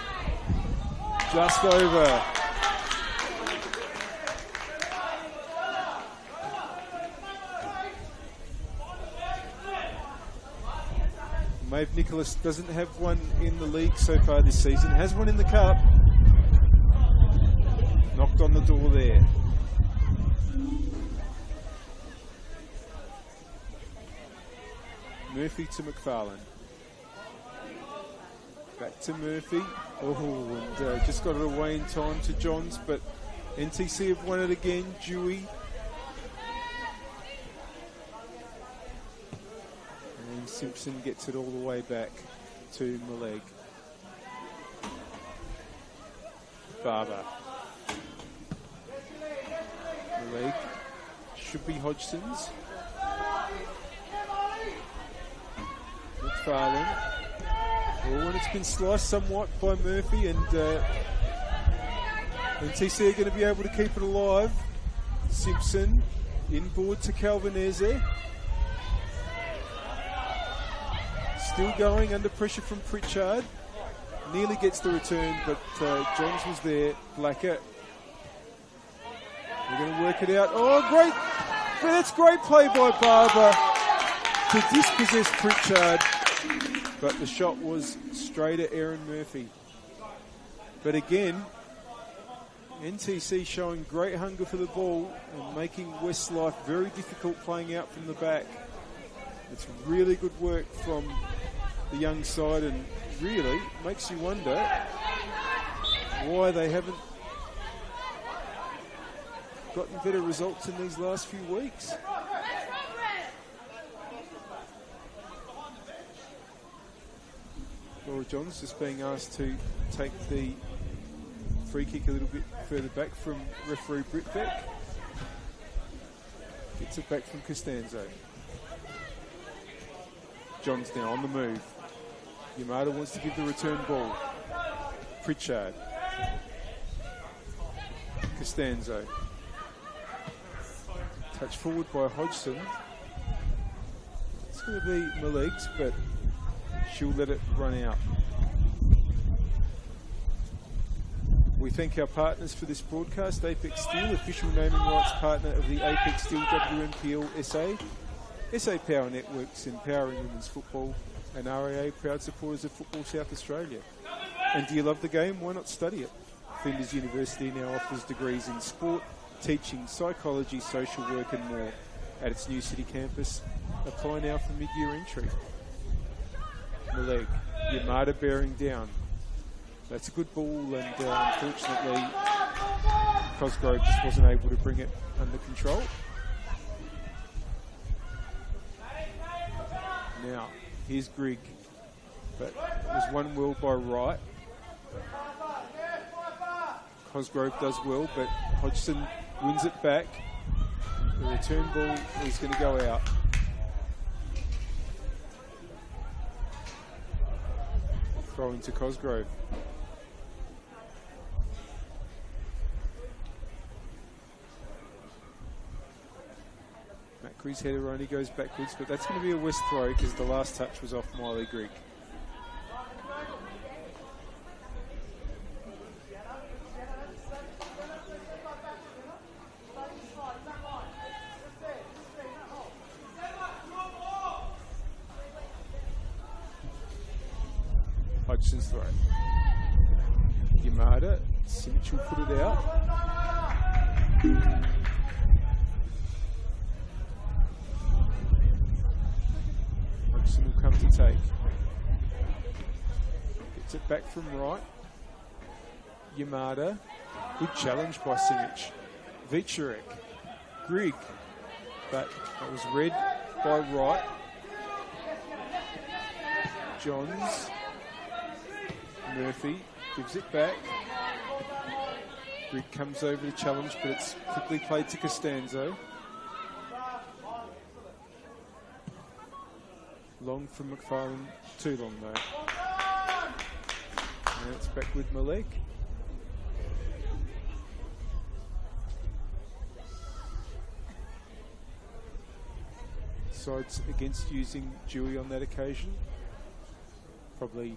just over. Maeve Nicholas doesn't have one in the league so far this season, has one in the cup. Knocked on the door there. Murphy to McFarlane. Back to Murphy. Oh, and just got it away in time to Johns, but NTC have won it again. Dewey. And Simpson gets it all the way back to Maleg. Barber. Maleg. Should be Hodgson's. McFarlane. Oh, and it's been sliced somewhat by Murphy, and NTC are going to be able to keep it alive. Simpson inboard to Calvinese. Still going under pressure from Pritchard. Nearly gets the return, but Johns was there. Blackett. We're going to work it out. Oh, great! That's great play by Barber. to dispossess Pritchard, but the shot was straight at Aaron Murphy. But again, NTC showing great hunger for the ball and making West's life very difficult playing out from the back. It's really good work from the young side, and really makes you wonder why they haven't gotten better results in these last few weeks. Laura Johns just being asked to take the free kick a little bit further back from referee Britt Beck. Gets it back from Costanzo. Johns now on the move. Yamada wants to give the return ball. Pritchard. Costanzo. Touch forward by Hodgson. It's going to be Malik's, but she'll let it run out. We thank our partners for this broadcast. Apex Steel, official naming rights partner of the Apex Steel WNPLSA. SA Power Networks, empowering women's football. And RAA, proud supporters of Football South Australia. And do you love the game? Why not study it? Flinders University now offers degrees in sport, teaching, psychology, social work and more at its new city campus. Apply now for mid-year entry. Maleg, Yamada bearing down. That's a good ball, and unfortunately Cosgrove just wasn't able to bring it under control. Now, here's Grigg, but it was won well by Wright. Cosgrove does well, but Hodgson wins it back. The return ball is going to go out. Throw into Cosgrove. Macquarie's header only goes backwards, but that's going to be a West throw because the last touch was off Miley Grigg. Hodgson's throw. Yamada, Simic will put it out. Hodgson will come to take. Gets it back from right. Yamada, good challenge by Simic. Vicharek, Grigg, but it was read by Wright. Johns. Murphy gives it back. Grigg comes over to challenge, but it's quickly played to Costanzo. Long from McFarlane, too long though. Now it's back with Malek. Sides against using Dewey on that occasion. Probably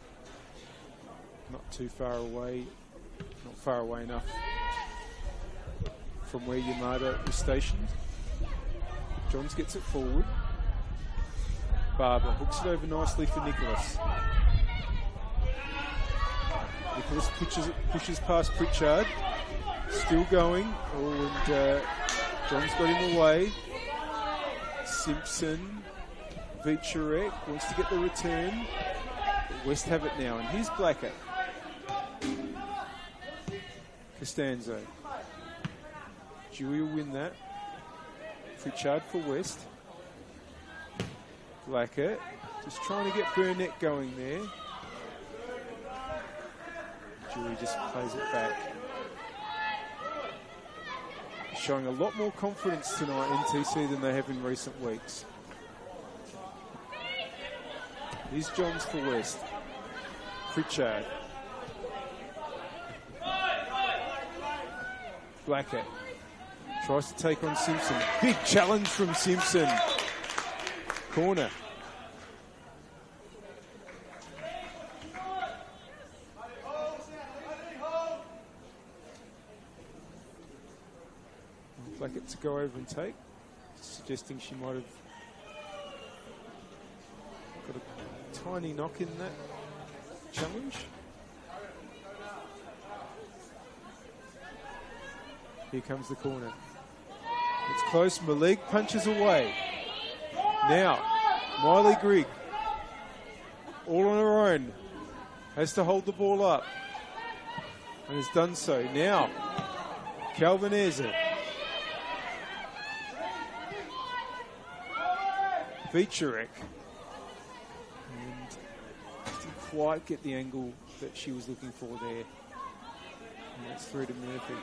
not too far away, not far away enough from where Yamada was stationed. Johns gets it forward. Barber hooks it over nicely for Nicholas. Nicholas pushes past Pritchard. Still going. Oh, and Johns got in the way. Simpson, Vicharek wants to get the return. West have it now, and here's Blackett. Costanzo. Dewey will win that. Pritchard for West. Blackett just trying to get Burnett going there. Dewey just plays it back. Showing a lot more confidence tonight, NTC, than they have in recent weeks. Here's Johns for West. Pritchard. Blackett tries to take on Simpson. Big challenge from Simpson. Corner. Blackett to go over and take, suggesting she might have tiny knock in that challenge. Here comes the corner. It's close. Maleg punches away. Now, Miley Grigg, all on her own, has to hold the ball up. And has done so. Now, Calvinese. Vicharek. And didn't quite get the angle that she was looking for there. And that's through to Murphy.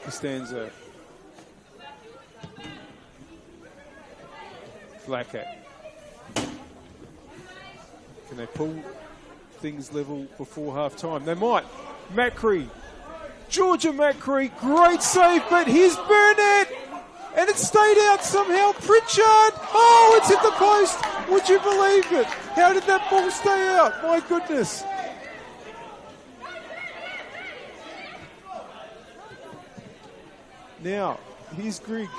Costanzo. Blackett. Can they pull things level before half time? They might. Macri. Georgia Macri. Great save, but here's Burnett. And it stayed out somehow. Pritchard. Oh, it's hit the post. Would you believe it? How did that ball stay out? My goodness. Now, here's Grigg.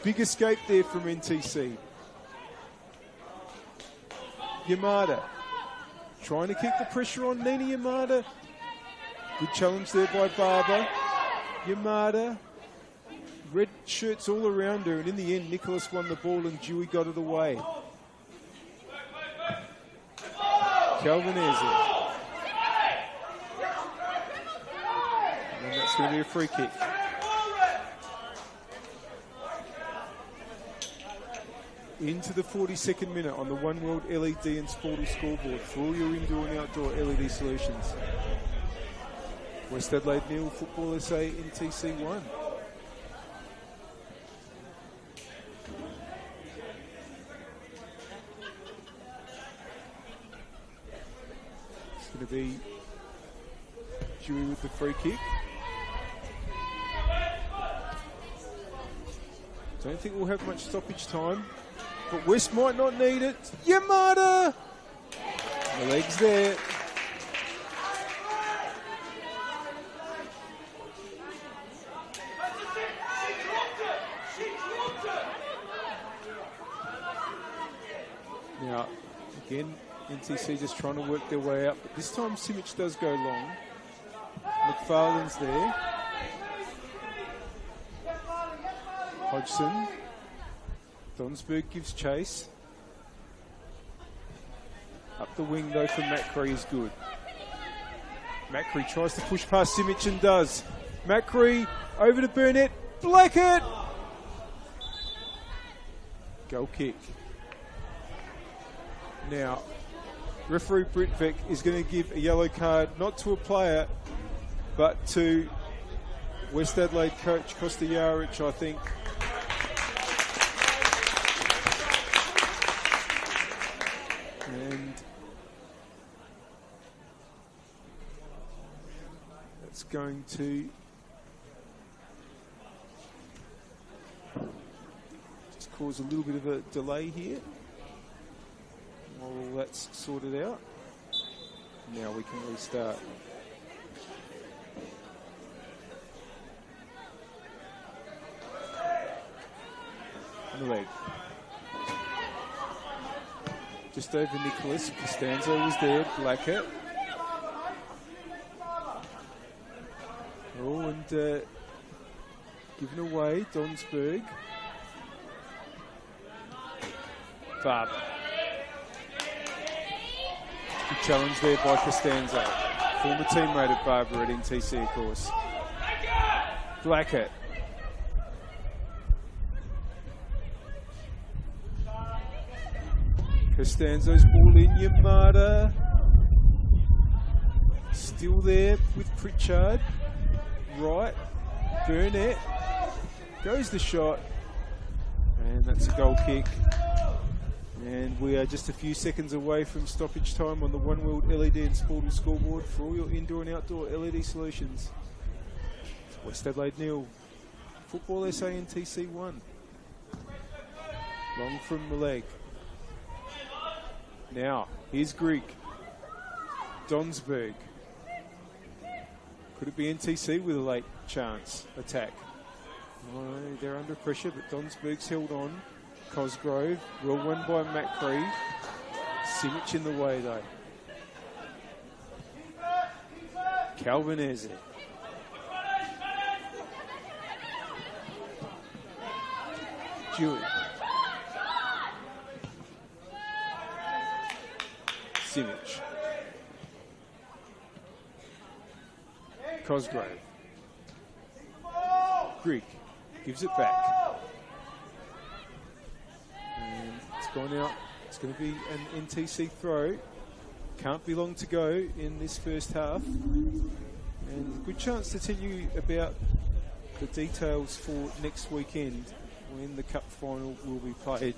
Big escape there from NTC. Yamada. Trying to keep the pressure on Nina Yamada. Good challenge there by Barber. Yamada. Red shirts all around her, and in the end, Nicholas won the ball and Dewey got it away. Calvinese. And that's going to be a free kick. Into the 42nd minute on the One World LED and Sportal scoreboard for all your indoor and outdoor LED solutions. West Adelaide 0, Football SA NTC 1. It's going to be Dewey with the free kick. Don't think we'll have much stoppage time. But West might not need it. Yamada! The leg's there. Now, again, NTC just trying to work their way out. But this time Simic does go long. McFarlane's there. Hodgson. Donsberg gives chase. Up the wing though for Macri is good. Macri tries to push past Simic and does. Macri over to Burnett. Blackett! Goal kick. Now, referee Britvek is going to give a yellow card not to a player but to West Adelaide coach Costa Yarich, I think. And that's going to just cause a little bit of a delay here. While all that's sorted out, now we can restart. On the leg. Just over Nicholas. Costanzo was there. Blackett. Oh, and given away. Donsberg. Barber. Good challenge there by Costanzo. Former teammate of Barber at NTC, of course. Blackett. Costanzo's ball in. Yamada. Still there with Pritchard. Right. Burnett. Goes the shot. And that's a goal kick. And we are just a few seconds away from stoppage time on the One World LED and Sportal scoreboard for all your indoor and outdoor LED solutions. It's West Adelaide 0. Football SA NTC 1. Long from the leg. Now, here's Greek. Donsberg. Could it be NTC with a late chance attack? They're under pressure, but Donsberg's held on. Cosgrove, well won by Macri. Simic in the way, though. Calvin Eze. Dewey. Simic. Cosgrove. Grigg gives it back. And it's gone out. It's going to be an NTC throw. Can't be long to go in this first half. And a good chance to tell you about the details for next weekend when the cup final will be played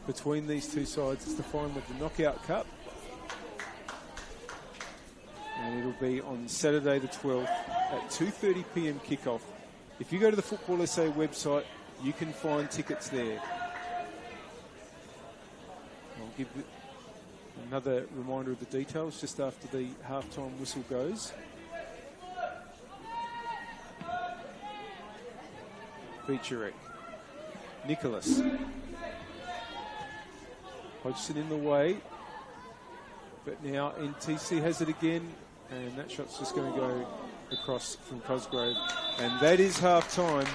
between these two sides. It's the final of the Knockout Cup. And it'll be on Saturday the 12th at 2:30 p.m. kickoff. If you go to the Football SA website, you can find tickets there. I'll give another reminder of the details just after the halftime whistle goes. Beecherek. Nicholas. Hodgson in the way. But now NTC has it again. And that shot's just going to go across from Cosgrove. And that is half-time.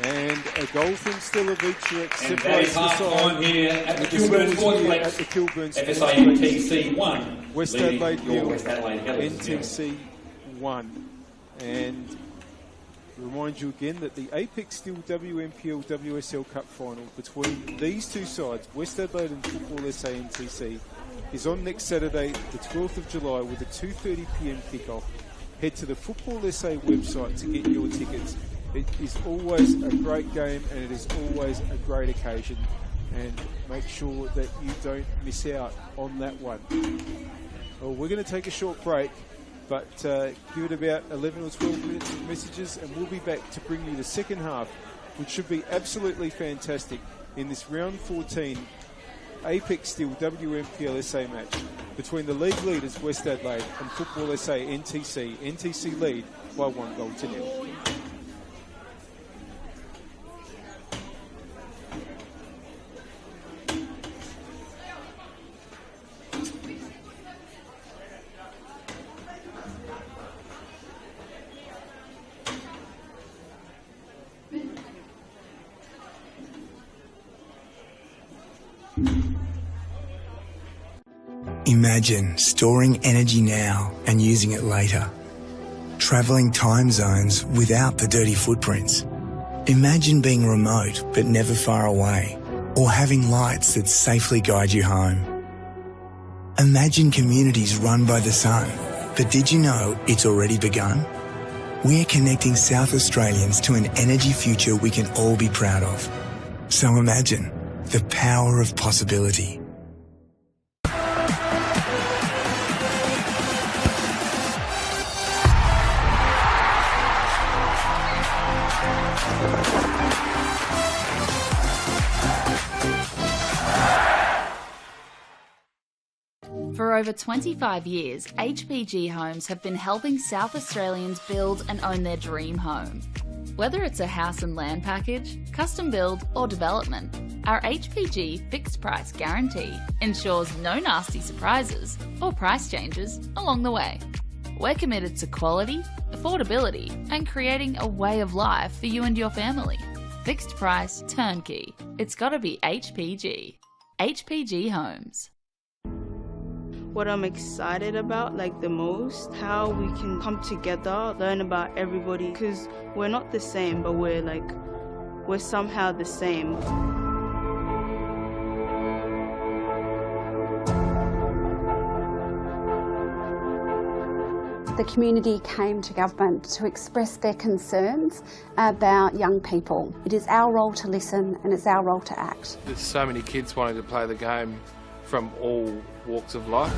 And a goal from Stella Beecherek separates the side here at the Kilburn Sportsplex. FSA NTC 1. West Adelaide 0, NTC 1. And remind you again that the Apex Steel WMPL WSL Cup final between these two sides, West Adelaide and Football SA NTC, is on next Saturday, the 12th of July, with a 2:30 p.m. kickoff. Head to the Football SA website to get your tickets. It is always a great game and it is always a great occasion. And make sure that you don't miss out on that one. Well, we're going to take a short break, but give it about 11 or 12 minutes of messages and we'll be back to bring you the second half, which should be absolutely fantastic in this round 14 Apex Steel WMPLSA match between the league leaders West Adelaide and Football SA NTC. NTC lead by 1-0. Imagine storing energy now and using it later. Travelling time zones without the dirty footprints. Imagine being remote but never far away, or having lights that safely guide you home. Imagine communities run by the sun, but did you know it's already begun? We're connecting South Australians to an energy future we can all be proud of. So imagine the power of possibility. For over 25 years, HPG Homes have been helping South Australians build and own their dream home. Whether it's a house and land package, custom build or development, our HPG fixed price guarantee ensures no nasty surprises or price changes along the way. We're committed to quality, affordability and creating a way of life for you and your family. Fixed price turnkey. It's gotta be HPG. HPG Homes. What I'm excited about the most, how we can come together, learn about everybody, because we're not the same, but we're somehow the same. The community came to government to express their concerns about young people. It is our role to listen and it's our role to act. There's so many kids wanting to play the game from all walks of life.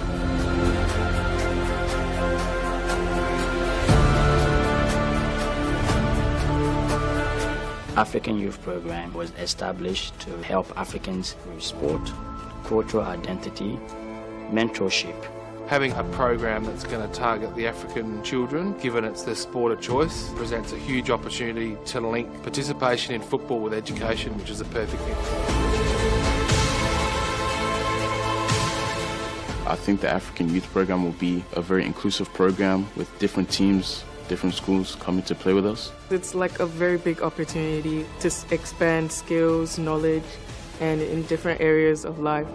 African Youth Program was established to help Africans with sport, cultural identity, mentorship, Having a program that's going to target the African children, given it's their sport of choice, presents a huge opportunity to link participation in football with education, which is a perfect thing. I think the African Youth Program will be a very inclusive program with different teams, different schools coming to play with us. It's like a very big opportunity to expand skills, knowledge, and in different areas of life.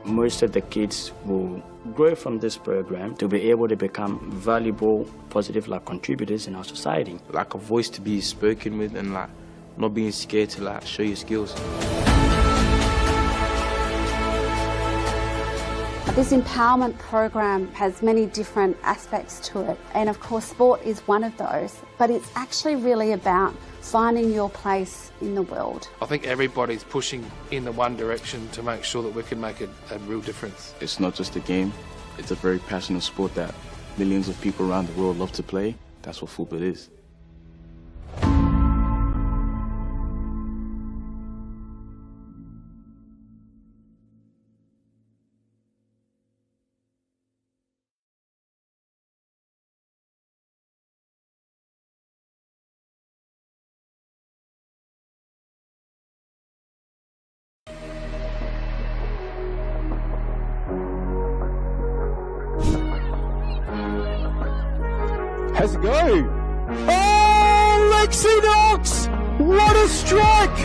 Most of the kids will grow from this program to be able to become valuable, positive contributors in our society. Like a voice to be spoken with and not being scared to show your skills. This empowerment program has many different aspects to it, and of course sport is one of those, but it's actually really about finding your place in the world. I think everybody's pushing in the one direction to make sure that we can make a real difference. It's not just a game, it's a very passionate sport that millions of people around the world love to play. That's what football is. Has a go. Oh, Lexi Knox! What a strike!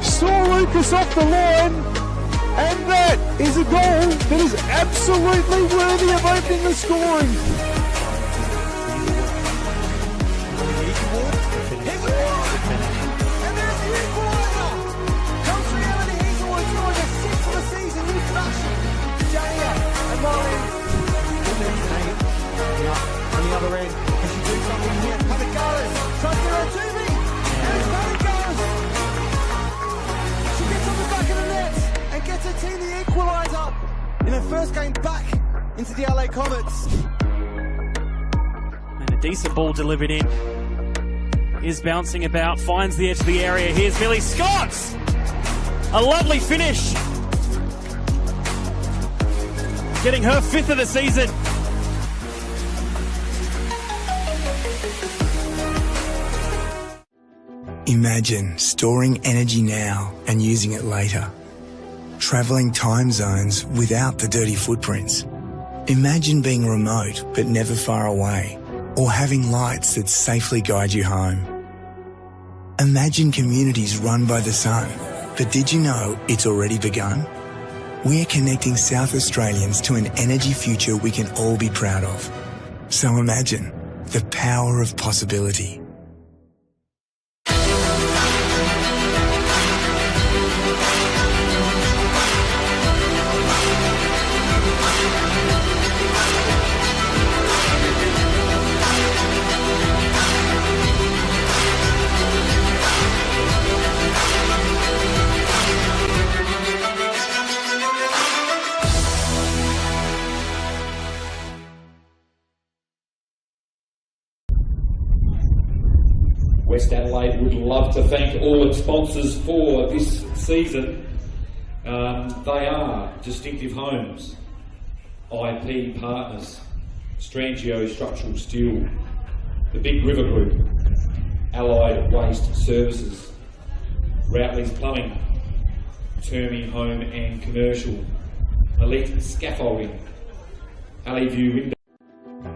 Saw Lucas off the line, and that is a goal that is absolutely worthy of opening the scoring. On the other end, can she do something here? Patagoras, tries to get on Toomey, and Patagoras. She gets on the back of the net and gets her team the equaliser in her first game back into the LA Comets. And a decent ball delivered in. Is bouncing about, finds the edge of the area. Here's Millie Scott. A lovely finish. Getting her 5th of the season. Imagine storing energy now and using it later. Travelling time zones without the dirty footprints. Imagine being remote but never far away, or having lights that safely guide you home. Imagine communities run by the sun, but did you know it's already begun? We're connecting South Australians to an energy future we can all be proud of. So imagine the power of possibility. West Adelaide would love to thank all its sponsors for this season. They are Distinctive Homes, IP Partners, Strangio Structural Steel, the Big River Group, Allied Waste Services, Routley's Plumbing, Termy Home and Commercial, Elite Scaffolding, Alley View Window.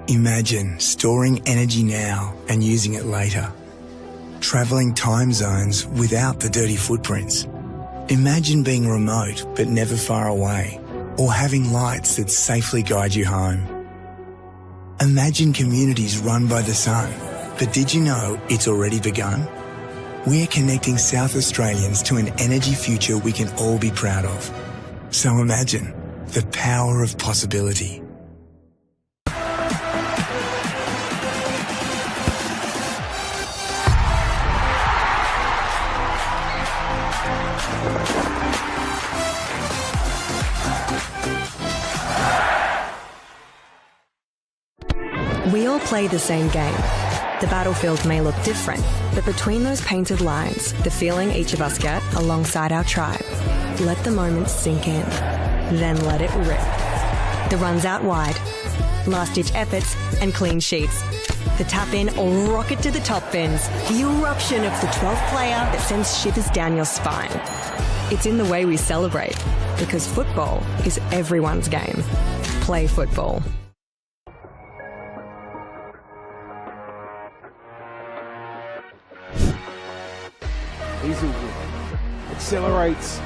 Imagine storing energy now and using it later. Travelling time zones without the dirty footprints. Imagine being remote but never far away, or having lights that safely guide you home. Imagine communities run by the sun, but did you know it's already begun? We're connecting South Australians to an energy future we can all be proud of. So imagine the power of possibility. We all play the same game, The battlefield may look different, but between those painted lines, the feeling each of us get alongside our tribe. Let the moment sink in, then let it rip. The runs out wide, last-ditch efforts and clean sheets. The tap-in or rocket to the top bins. The eruption of the 12th player that sends shivers down your spine. It's in the way we celebrate, because football is everyone's game. Play football. Hazelwood accelerates,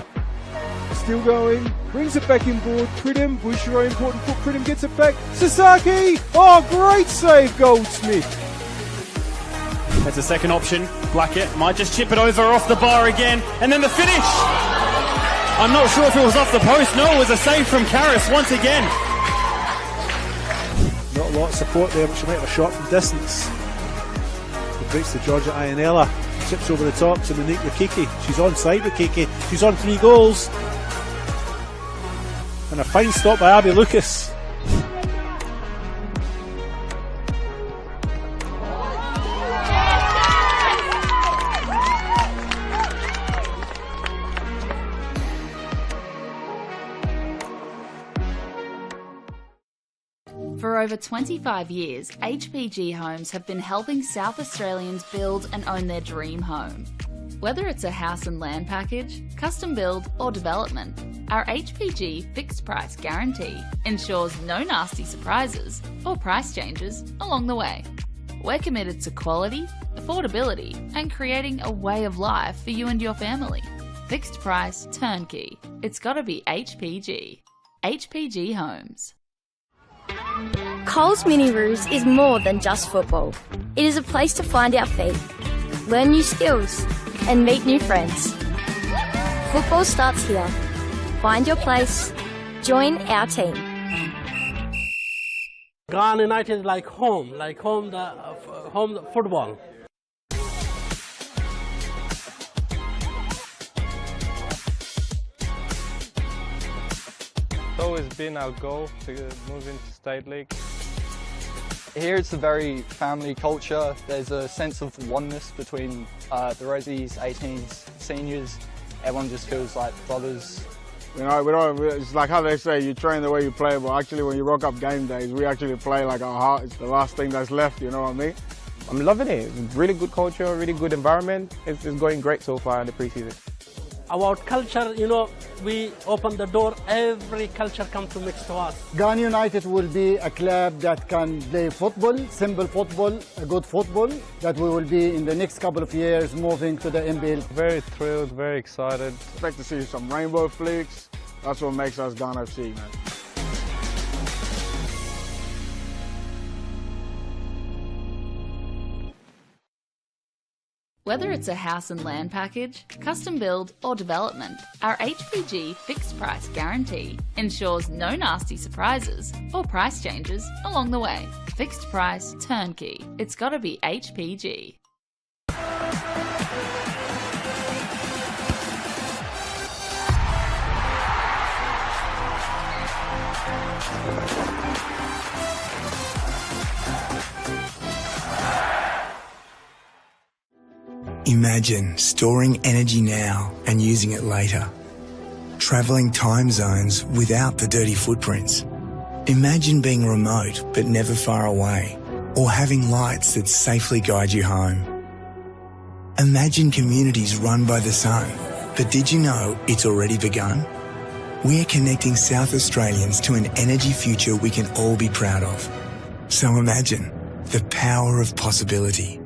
still going, brings it back inboard. Pridham, Bouchereau, important foot. Pridham gets it back. Sasaki! Oh, great save, Goldsmith. That's a second option. Blackett might just chip it over off the bar again, and then the finish. I'm not sure if it was off the post. No, it was a save from Karras once again. Not a lot of support there, but she might have a shot from distance. It breaks to Georgia Ionella. Chips over the top to Monique Rukiki. She's on side Rukiki. She's on 3 goals. And a fine stop by Abby Lucas. For over 25 years, HPG Homes have been helping South Australians build and own their dream home. Whether it's a house and land package, custom build or development, our HPG fixed price guarantee ensures no nasty surprises or price changes along the way. We're committed to quality, affordability and creating a way of life for you and your family. Fixed price turnkey. It's gotta be HPG. HPG Homes. Coles Mini Roos is more than just football. It is a place to find our feet, learn new skills, and meet new friends. Football starts here. Find your place. Join our team. Ghan United like home home football. It's always been our goal to move into State League. Here it's a very family culture. There's a sense of oneness between the Rosies, 18s, seniors. Everyone just feels like brothers. You know, it's like how they say, you train the way you play, but actually when you rock up game days, we actually play like our heart is the last thing that's left, you know what I mean? I'm loving it. Really good culture, really good environment. It's going great so far in the pre-season. About culture, we open the door, every culture comes to mix to us. Ghan United will be a club that can play football, simple football, a good football, that we will be in the next couple of years moving to the NPL. Very thrilled, very excited. Expect to see some rainbow flicks. That's what makes us Ghan FC, man. Whether it's a house and land package, custom build or development, our HPG fixed price guarantee ensures no nasty surprises or price changes along the way. Fixed price turnkey. It's gotta be HPG. Imagine storing energy now and using it later. Travelling time zones without the dirty footprints. Imagine being remote but never far away, or having lights that safely guide you home. Imagine communities run by the sun, but did you know it's already begun? We're connecting South Australians to an energy future we can all be proud of. So imagine the power of possibility.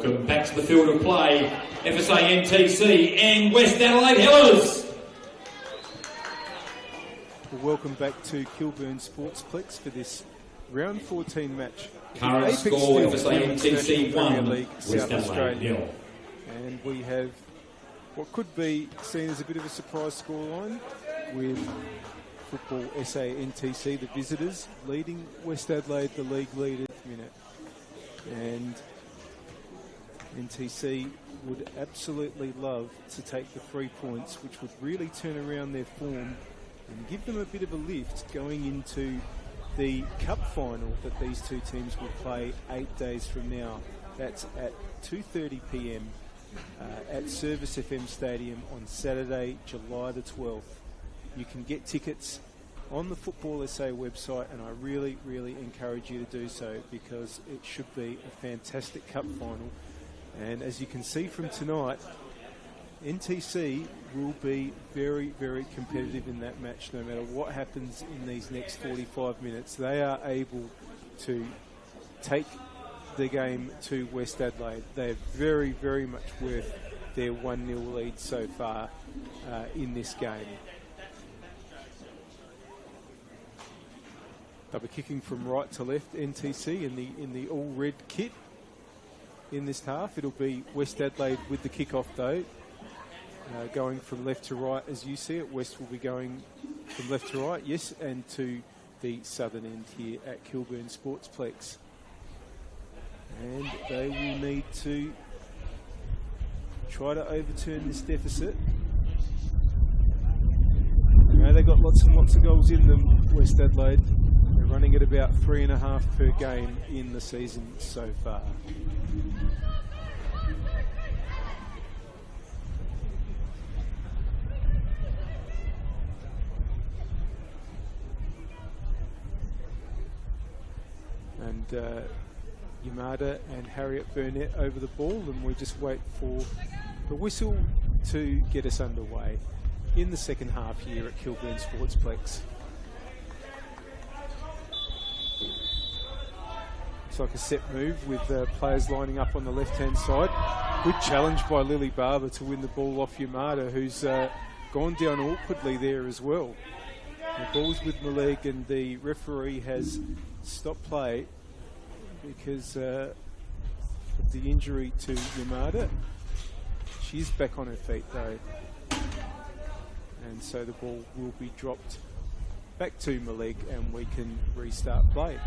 Welcome back to the field of play, FSA NTC and West Adelaide Hellers. Welcome back to Kilburn Sportsplex for this round 14 match. Current Apex score, Steel FSA NTC 1, League, West South Adelaide Australia. 0. And we have what could be seen as a bit of a surprise scoreline with Football SA NTC, the visitors, leading West Adelaide, the league leader, minute. And NTC would absolutely love to take the 3 points, which would really turn around their form and give them a bit of a lift going into the cup final that these two teams will play 8 days from now. That's at 2:30 p.m. At Service FM Stadium on Saturday, July the 12th. You can get tickets on the Football SA website, and I really, really encourage you to do so because it should be a fantastic cup final. And as you can see from tonight, NTC will be very, very competitive in that match no matter what happens in these next 45 minutes. They are able to take the game to West Adelaide. They're very, very much worth their 1-0 lead so far in this game. They'll be kicking from right to left, NTC in the all red kit in this half. It'll be West Adelaide with the kick-off though, going from left to right as you see it. West will be going from left to right, yes, and to the southern end here at Kilburn Sportsplex. And they will need to try to overturn this deficit. You know, they've got lots and lots of goals in them, West Adelaide. They're running at about 3.5 per game in the season so far. And Yamada and Harriet Burnett over the ball, and we just wait for the whistle to get us underway in the second half here at Kilburn Sportsplex. It's like a set move with players lining up on the left-hand side. Good challenge by Lily Barber to win the ball off Yamada, who's gone down awkwardly there as well. The ball's with Maleg, and the referee has stopped play because of the injury to Yamada. She's back on her feet though. And so the ball will be dropped back to Maleg and we can restart play.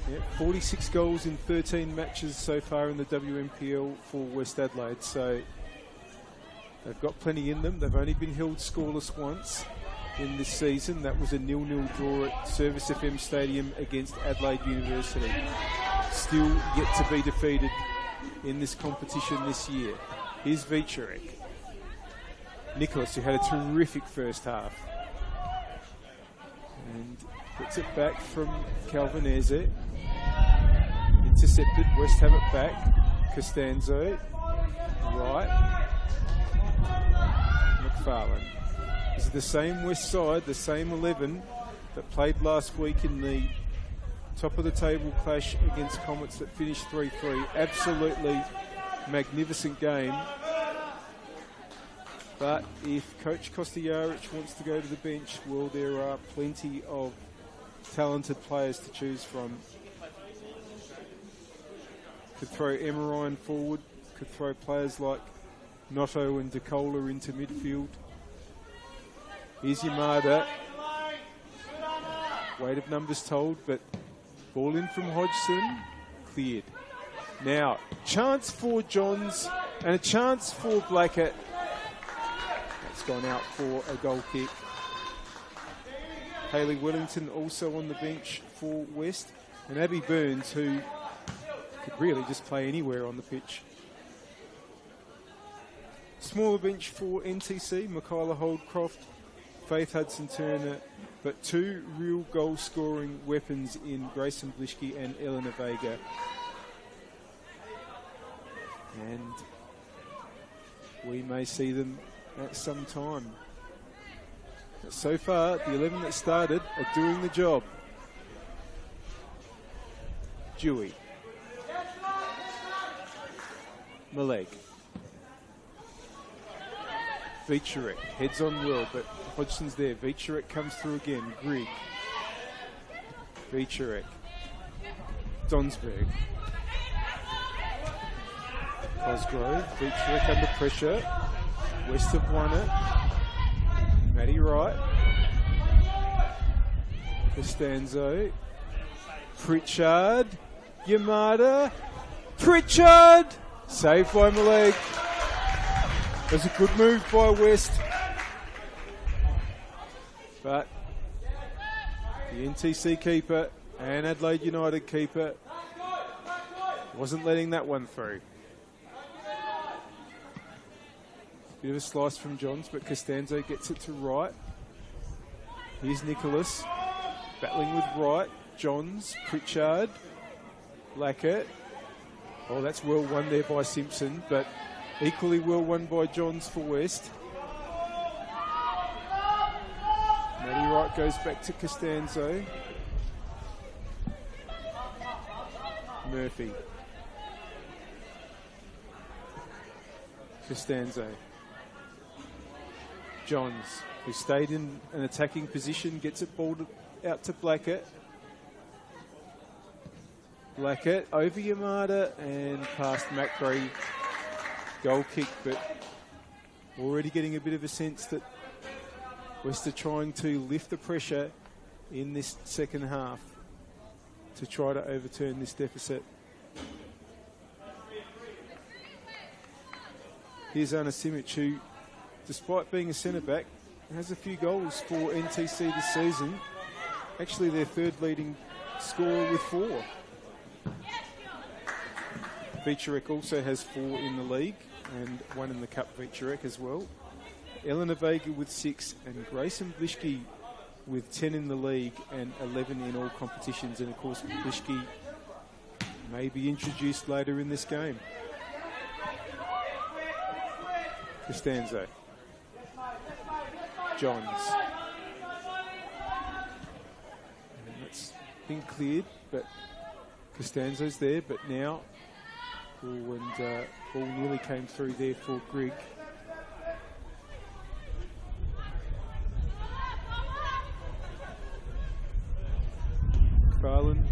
Yeah, 46 goals in 13 matches so far in the WMPL for West Adelaide. So they've got plenty in them. They've only been held scoreless once in this season. That was a 0-0 draw at Service FM Stadium against Adelaide University. Still yet to be defeated in this competition this year. Here's Vicherek. Nicholas, who had a terrific first half. And puts it back from Calvinese. Intercepted. West have it back. Costanzo. Right. McFarlane. This is the same West side, the same 11 that played last week in the top of the table clash against Comets that finished 3-3. Absolutely magnificent game. But if Coach Kostyarych wants to go to the bench, well, there are plenty of talented players to choose from. Could throw Emerine forward, could throw players like Noto and DeCola into midfield. Here's Yamada. Weight of numbers told, but ball in from Hodgson. Cleared. Now, chance for Johns and a chance for Blackett. That's gone out for a goal kick. Hayley Wellington also on the bench for West. And Abby Burns, who could really just play anywhere on the pitch. Smaller bench for NTC, Michaela Holdcroft, Faith Hudson-Turner, but two real goal-scoring weapons in Grayson Blishke and Eleanor Vega. And we may see them at some time. But so far, the 11 that started are doing the job. Dewey. Maleg. Vicharek heads on well, but Hodgson's there. Vicharek comes through again. Grigg. Vicharek. Donsberg. Cosgrove. Vicharek under pressure. West have won it. Matty Wright. Costanzo. Pritchard. Yamada. Pritchard! Saved by Maleg. That's a good move by West. But the NTC keeper and Adelaide United keeper wasn't letting that one through. Bit of a slice from Johns, but Costanzo gets it to Wright. Here's Nicholas battling with Wright. Johns, Pritchard, Blackett. Oh, that's well won there by Simpson, but equally well won by Johns for West. Matty Wright goes back to Costanzo. Murphy. Costanzo. Johns, who stayed in an attacking position, gets it balled out to Blackett. Blackett over Yamada and past Macrae. Goal kick, but already getting a bit of a sense that West are trying to lift the pressure in this second half to try to overturn this deficit. Here's Ana Simic, who, despite being a centre-back, has a few goals for NTC this season. Actually, their third leading scorer with 4. Vicharek also has 4 in the league and 1 in the Cup. Vicharek as well. Eleanor Vega with 6 and Grayson Blishke with 10 in the league and 11 in all competitions. And of course, Blishke may be introduced later in this game. Costanzo. Johns. And that's been cleared, but Costanzo's there, but now ball nearly came through there for Grigg. Carlin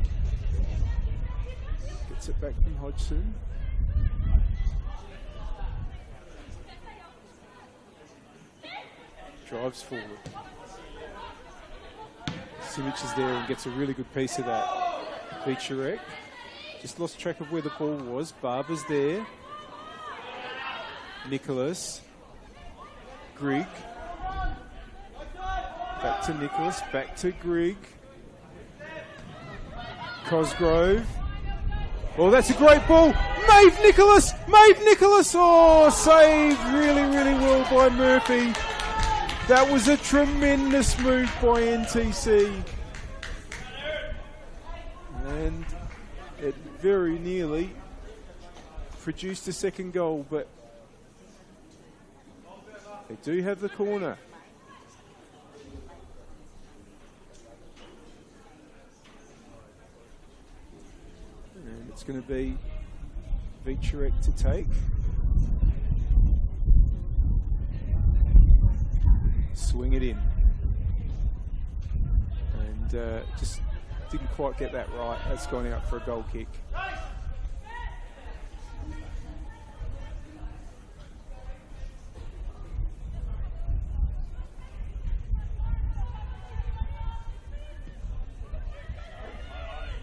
gets it back from Hodgson. Drives forward. Simic is there and gets a really good piece of that. Vicharek. Just lost track of where the ball was. Barber's there. Nicholas. Grigg. Back to Nicholas. Back to Grigg. Cosgrove. Oh, that's a great ball. Maeve Nicholas. Maeve Nicholas. Oh, saved really, really well by Murphy. That was a tremendous move by NTC. And it very nearly produced a second goal, but they do have the corner. And it's going to be Vicharek to take. Swing it in. And just didn't quite get that right. That's gone out for a goal kick.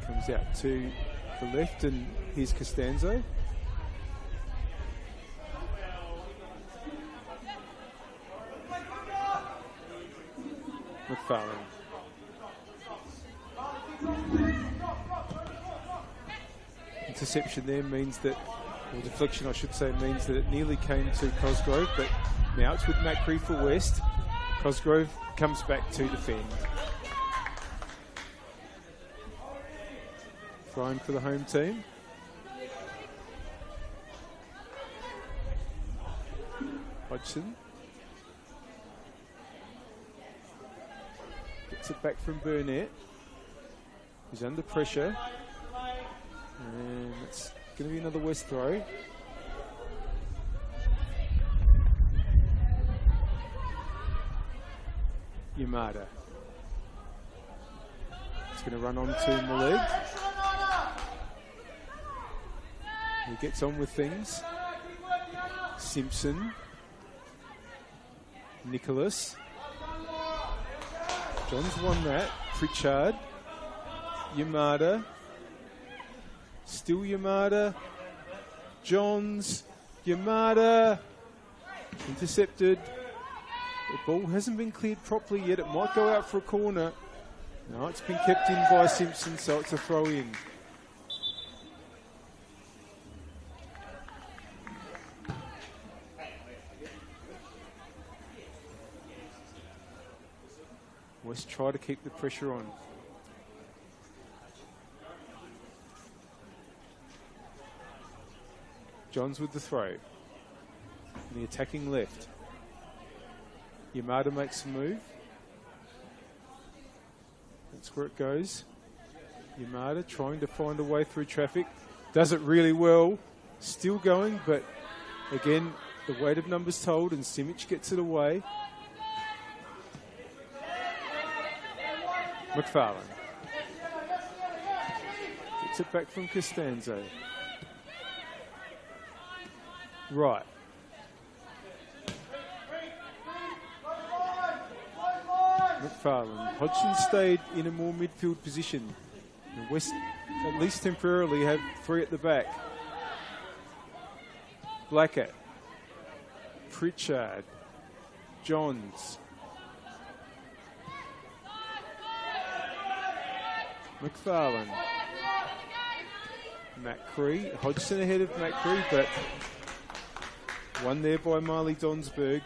Comes out to the left, and here's Costanzo. McFarlane. Interception there means that, or deflection I should say, means that it nearly came to Cosgrove, but now it's with Macrae for West. Cosgrove comes back to defend. Thrown for the home team. Hodgson. Gets it back from Burnett. He's under pressure. And it's going to be another West throw. Yamada. It's going to run on to Maleg. He gets on with things. Simpson. Nicholas. Johns won that. Pritchard. Yamada. Still Yamada. Johns. Yamada. Intercepted. The ball hasn't been cleared properly yet. It might go out for a corner. No, it's been kept in by Simpson, so it's a throw in. West try to keep the pressure on. Johns with the throw. And the attacking left. Yamada makes a move. That's where it goes. Yamada trying to find a way through traffic. Does it really well. Still going, but again, the weight of numbers told, and Simic gets it away. McFarlane. Gets it back from Costanzo. Right. McFarlane. Hodgson stayed in a more midfield position. The West, at least temporarily, have three at the back. Blackett. Pritchard. Johns. McFarlane. Macri. Hodgson ahead of Macri, but won there by Marley Donsberg.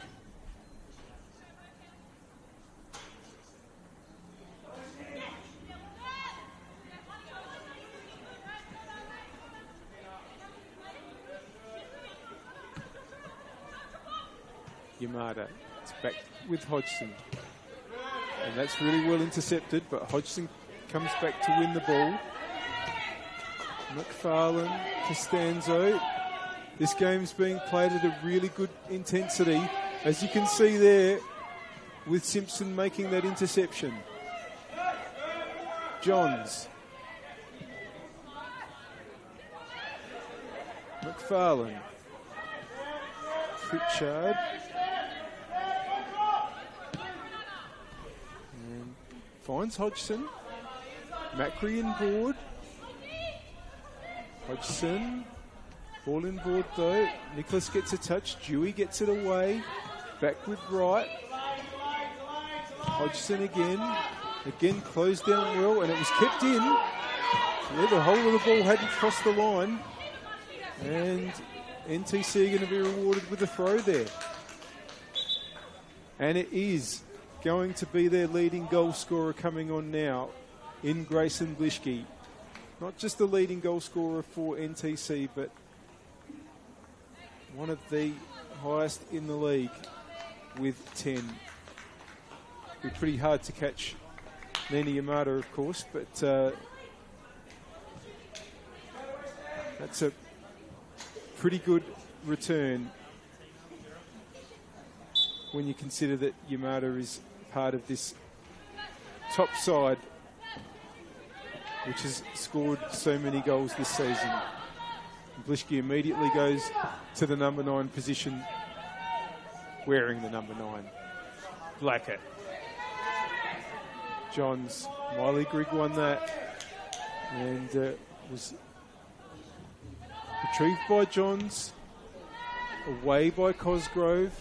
Yamada. It's back with Hodgson. And that's really well intercepted, but Hodgson comes back to win the ball. McFarlane, Costanzo. This game's being played at a really good intensity, as you can see there, with Simpson making that interception. Johns. McFarlane. Pritchard. And finds Hodgson. Macri in board. Hodgson. Ball in board though. Nicholas gets a touch. Dewey gets it away. Back with Wright. Hodgson again. Again closed down well, and it was kept in. Yeah, the whole of the ball hadn't crossed the line. And NTC are going to be rewarded with a throw there. And it is going to be their leading goal scorer coming on now in Grayson Blischke. Not just the leading goal scorer for NTC, but one of the highest in the league with 10. It'd be pretty hard to catch Nene Yamada, of course, but that's a pretty good return when you consider that Yamada is part of this top side, which has scored so many goals this season. Blischke immediately goes to the number 9 position, wearing the number 9. Blackett. Johns. Miley Grigg won that, and was retrieved by Johns, away by Cosgrove,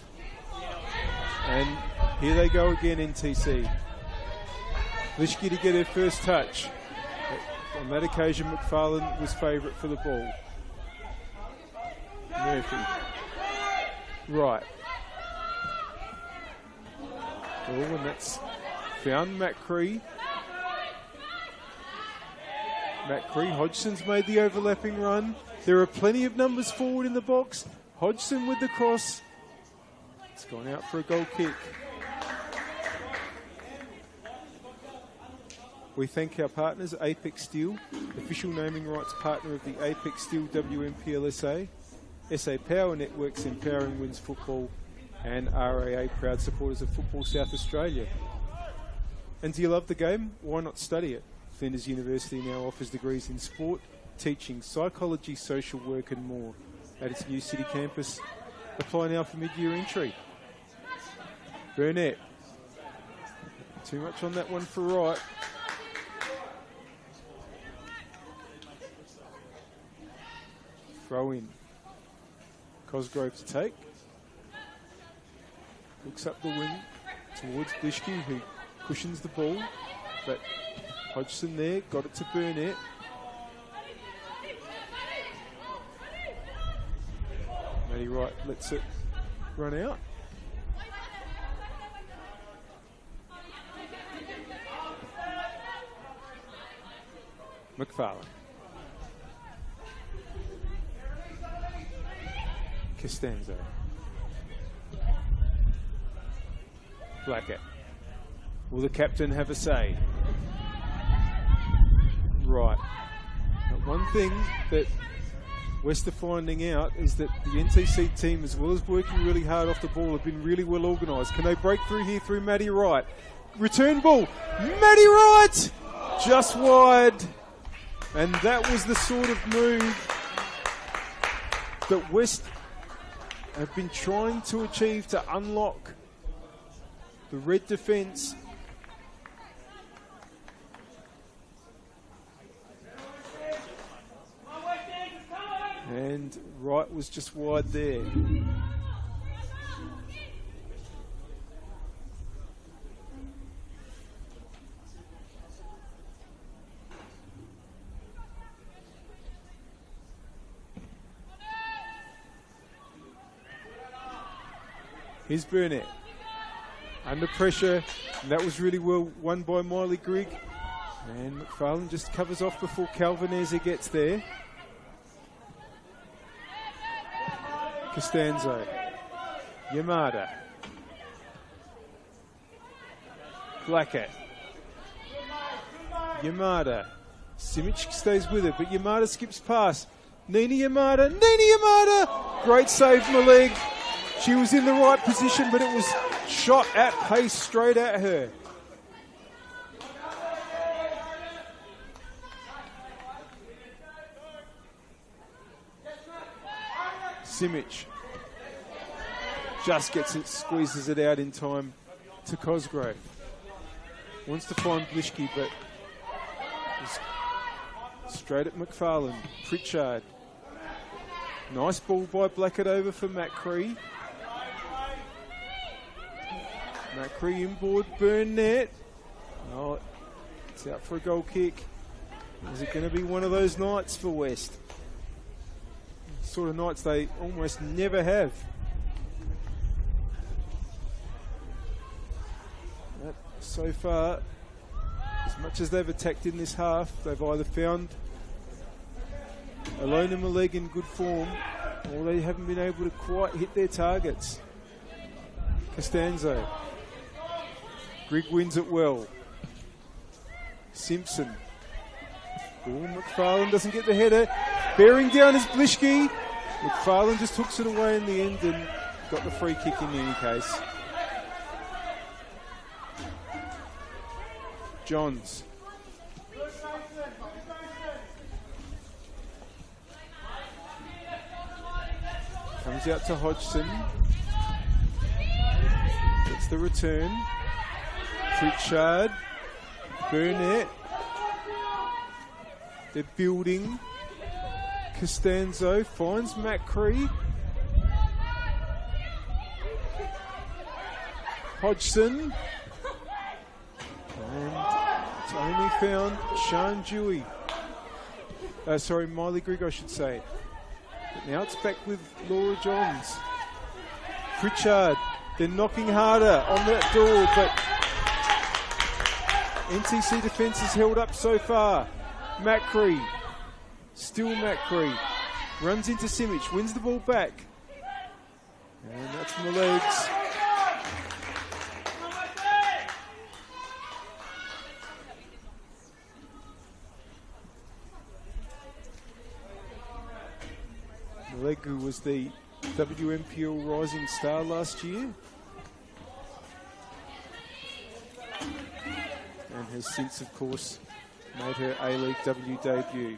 and here they go again, NTC. Blischke to get her first touch. On that occasion, McFarlane was favourite for the ball. Murphy. Right. Oh, and that's found Macri. Hodgson's made the overlapping run. There are plenty of numbers forward in the box. Hodgson with the cross. It's gone out for a goal kick. We thank our partners, Apex Steel, official naming rights partner of the Apex Steel WNPLSA, SA Power Networks Empowering Wins Football, and RAA, proud supporters of Football South Australia. And do you love the game? Why not study it? Flinders University now offers degrees in sport, teaching, psychology, social work and more at its new city campus. Apply now for mid-year entry. Burnett. Too much on that one for Wright. Throw in. Cosgrove to take. Looks up the wing towards Blishke, who cushions the ball. But Hodgson there, got it to Burnett. Matty Wright lets it run out. McFarlane. Costanzo. Blackett. Will the captain have a say? Right. But one thing that West are finding out is that the NTC team, as well as working really hard off the ball, have been really well organised. Can they break through here through Matty Wright? Return ball. Matty Wright! Just wide. And that was the sort of move that West have been trying to achieve to unlock the red defence. And Wright was just wide there. Here's Burnett. Under pressure. And that was really well won by Miley Grigg. And McFarlane just covers off before Calvanese gets there. Costanzo. Yamada. Blackett. Yamada. Simic stays with it, but Yamada skips past. Nina Yamada. Great save from the leg. She was in the right position, but it was shot at pace straight at her. Simic just gets it, squeezes it out in time to Cosgrove. Wants to find Blishke, but straight at McFarlane. Pritchard. Nice ball by Blackett over for Matt Cree. Matt Cree inboard, Burnett. Oh, it's out for a goal kick. Is it going to be one of those nights for West? Sort of nights they almost never have. But so far, as much as they've attacked in this half, they've either found Alona Maleg in good form, or they haven't been able to quite hit their targets. Costanzo. Grigg wins it well. Simpson. McFarlane doesn't get the header. Bearing down is Blishke. McFarlane just hooks it away in the end and got the free kick in any case. Johns. Comes out to Hodgson. Gets the return. Pritchard. Burnett. They're building. Costanzo finds Matt Cree. Hodgson. And it's only found Sian Dewey. Miley Grigg, I should say. But now it's back with Laura Johns. Pritchard. They're knocking harder on that door, but NTC defence has held up so far. Matt Cree. Still Matt Cree. Runs into Simic. Wins the ball back. And that's from the legs. Maleg, who was the WMPL Rising Star last year. and has since, of course, made her A-League W debut.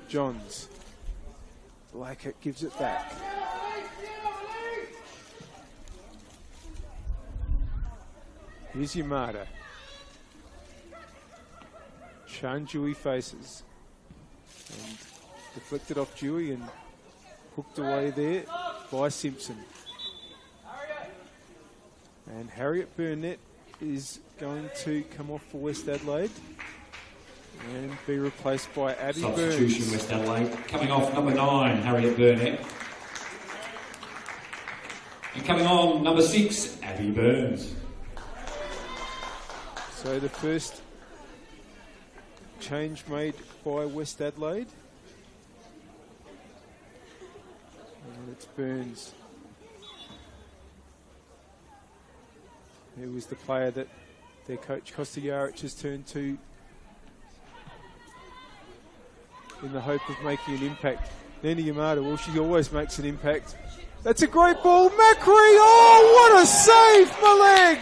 Johns. Blackett gives it back. Here's Yamada. Sean Dewey faces. And deflected off Dewey and hooked away there by Simpson. And Harriet Burnett is going to come off for West Adelaide and be replaced by Abby Substitution, Burns. West Adelaide. Coming off number 9, Harriet Burnett. And coming on number 6, Abby Burns. So the first change made by West Adelaide. And it's Burns. Who was the player that their coach Costa Jaric has turned to in the hope of making an impact. Nina Yamada, well, she always makes an impact. That's a great ball. Macri, oh, what a save, Maleg!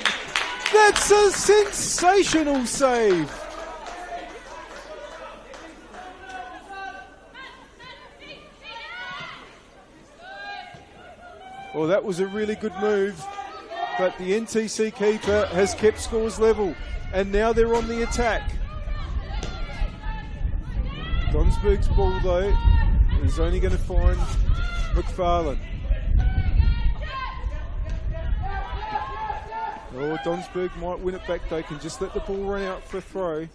That's a sensational save. Well, that was a really good move, but the NTC keeper has kept scores level, and now they're on the attack. Donsberg's ball, though, is only going to find McFarlane. Oh, Donsberg might win it back, though. Can just let the ball run out for a throw.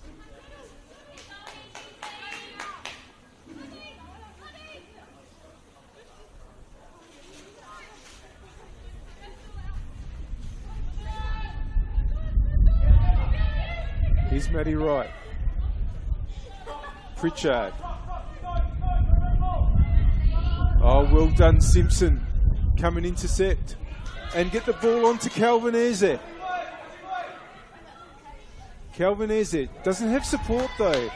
Here's Maddie Wright. Pritchard. Oh, well done, Simpson. Come and intercept and get the ball onto Calvin Eze. Calvin Eze doesn't have support, though.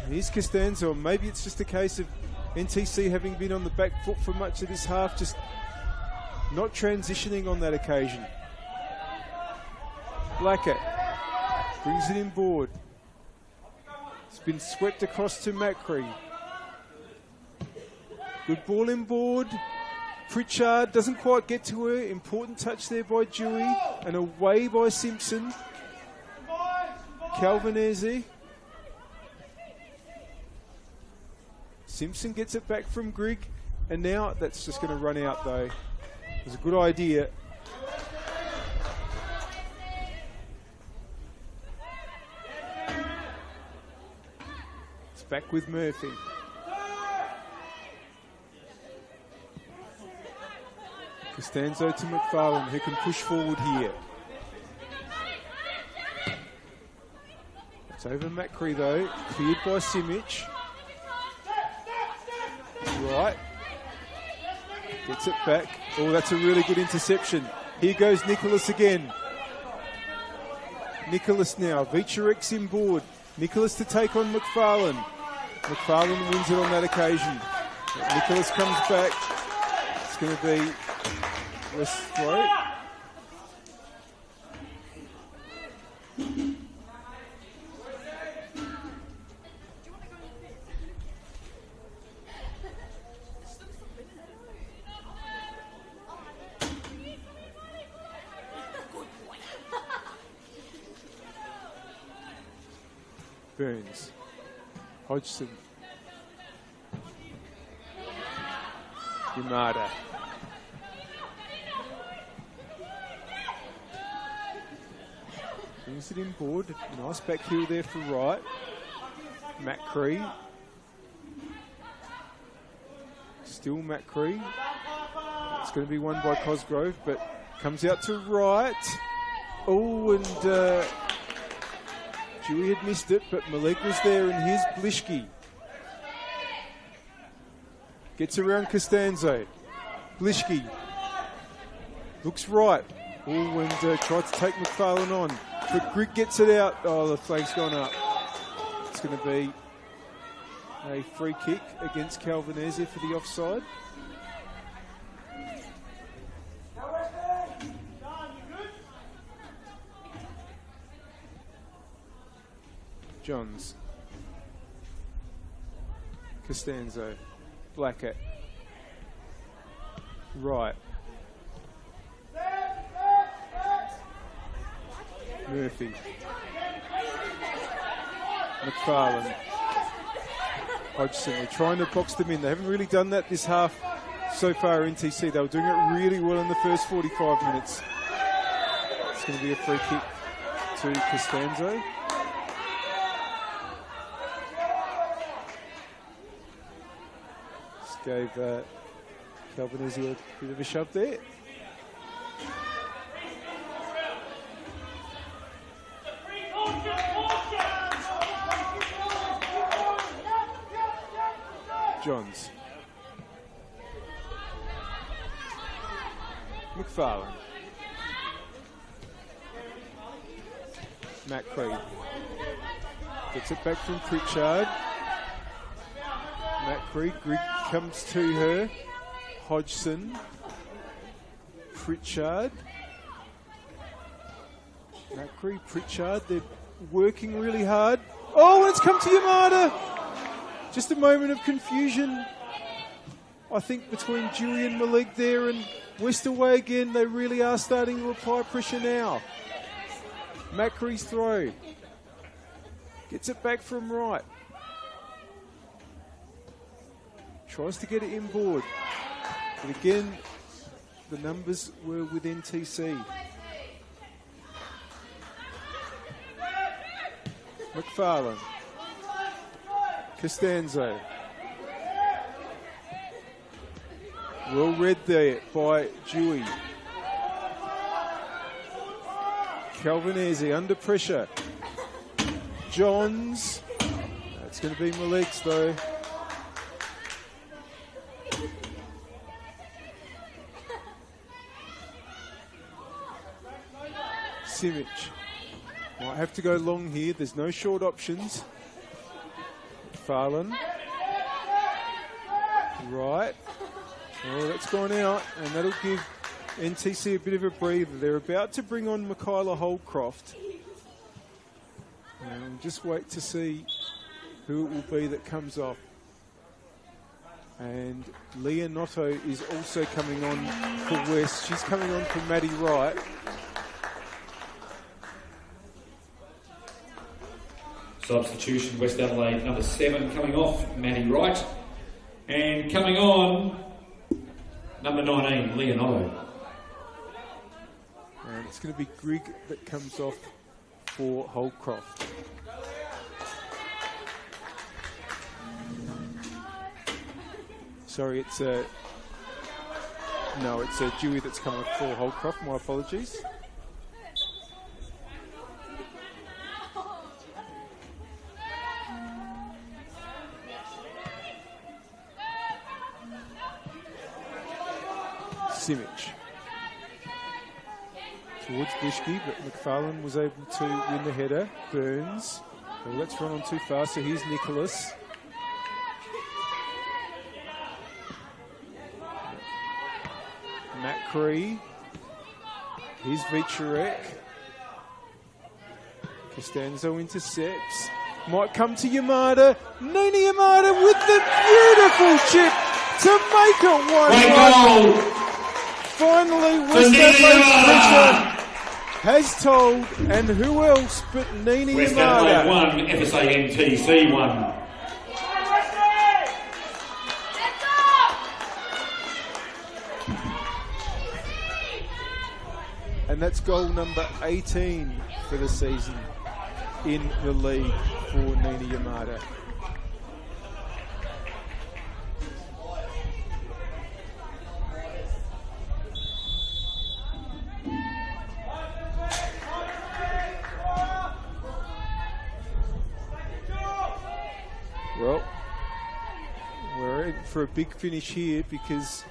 Here's Costanzo. Maybe it's just a case of NTC having been on the back foot for much of this half, just not transitioning on that occasion. Blackett brings it inboard. It's been swept across to Macri. Good ball inboard. Pritchard doesn't quite get to her. Important touch there by Dewey. And away by Simpson. Calvin Eze. Simpson gets it back from Grigg. And now that's just going to run out, though. It was a good idea. It's back with Murphy. Costanzo to McFarlane, who can push forward here. It's over Macri, though. Cleared by Simic. Right. Gets it back. Oh, that's a really good interception. Here goes Nicholas again. Nicholas now. Vicharek's inboard. Nicholas to take on McFarlane. McFarlane wins it on that occasion. Nicholas comes back. It's going to be West throw. Burns. Hodgson. Yamada. Brings it inboard. Nice back heel there for Wright. Macri. Still Macri. It's going to be won by Cosgrove, but comes out to Wright. Oh, and Dewey had missed it, but Malik was there, and here's Blishki. Gets around Costanzo. Blishki. Looks right. Oh, and tried to take McFarlane on. But Grigg gets it out. Oh, the flag's gone up. It's going to be a free kick against Calvin Eze for the offside. Johns. Costanzo. Blackett. Right. Murphy. McFarlane. Hodgson. They're trying to box them in. They haven't really done that this half so far, NTC. They were doing it really well in the first 45 minutes. It's going to be a free kick to Costanzo. Just gave Calvinesi a bit of a shove there. Johns. McFarlane. Matt Creed. Gets it back from Pritchard. Matt Creed. Grigg comes to her. Hodgson. Pritchard. Matt Creed, Pritchard. They're working really hard. Oh, and it's come to Yamada. Just a moment of confusion, I think, between Dewey and Malik there, and West away again. They really are starting to apply pressure now. Macquarie's throw. Gets it back from right. Tries to get it inboard. But again, the numbers were with NTC. McFarlane. Costanzo. Well read there by Dewey. Calvinesi under pressure. Johns. That's going to be Malik's though. Simic. Might have to go long here. There's no short options. Farland. Right. Oh, that's gone out, and that'll give NTC a bit of a breather. They're about to bring on Michaela Holdcroft. And just wait to see who it will be that comes off. And Leah Noto is also coming on for West. She's coming on for Maddie Wright. Substitution, West Adelaide, number 7 coming off, Maddie Wright. And coming on, number 19, Leonardo. And it's going to be Grigg that comes off for Holdcroft. Sorry, it's Dewey that's come off for Holdcroft. My apologies. Simic towards Bushki, but McFarlane was able to win the header. Burns. Well, let's run on too far, so here's Nicholas. Matt Cree. Here's Vicharek. Costanzo intercepts. Might come to Yamada. Nini Yamada with the beautiful chip to make it 1-1. Finally, West Adelaide's pressure has told, and who else but Nini Yamada. West Adelaide 1, FSA NTC 1. And that's goal number 18 for the season in the league for Nini Yamada. Well, we're in for a big finish here, because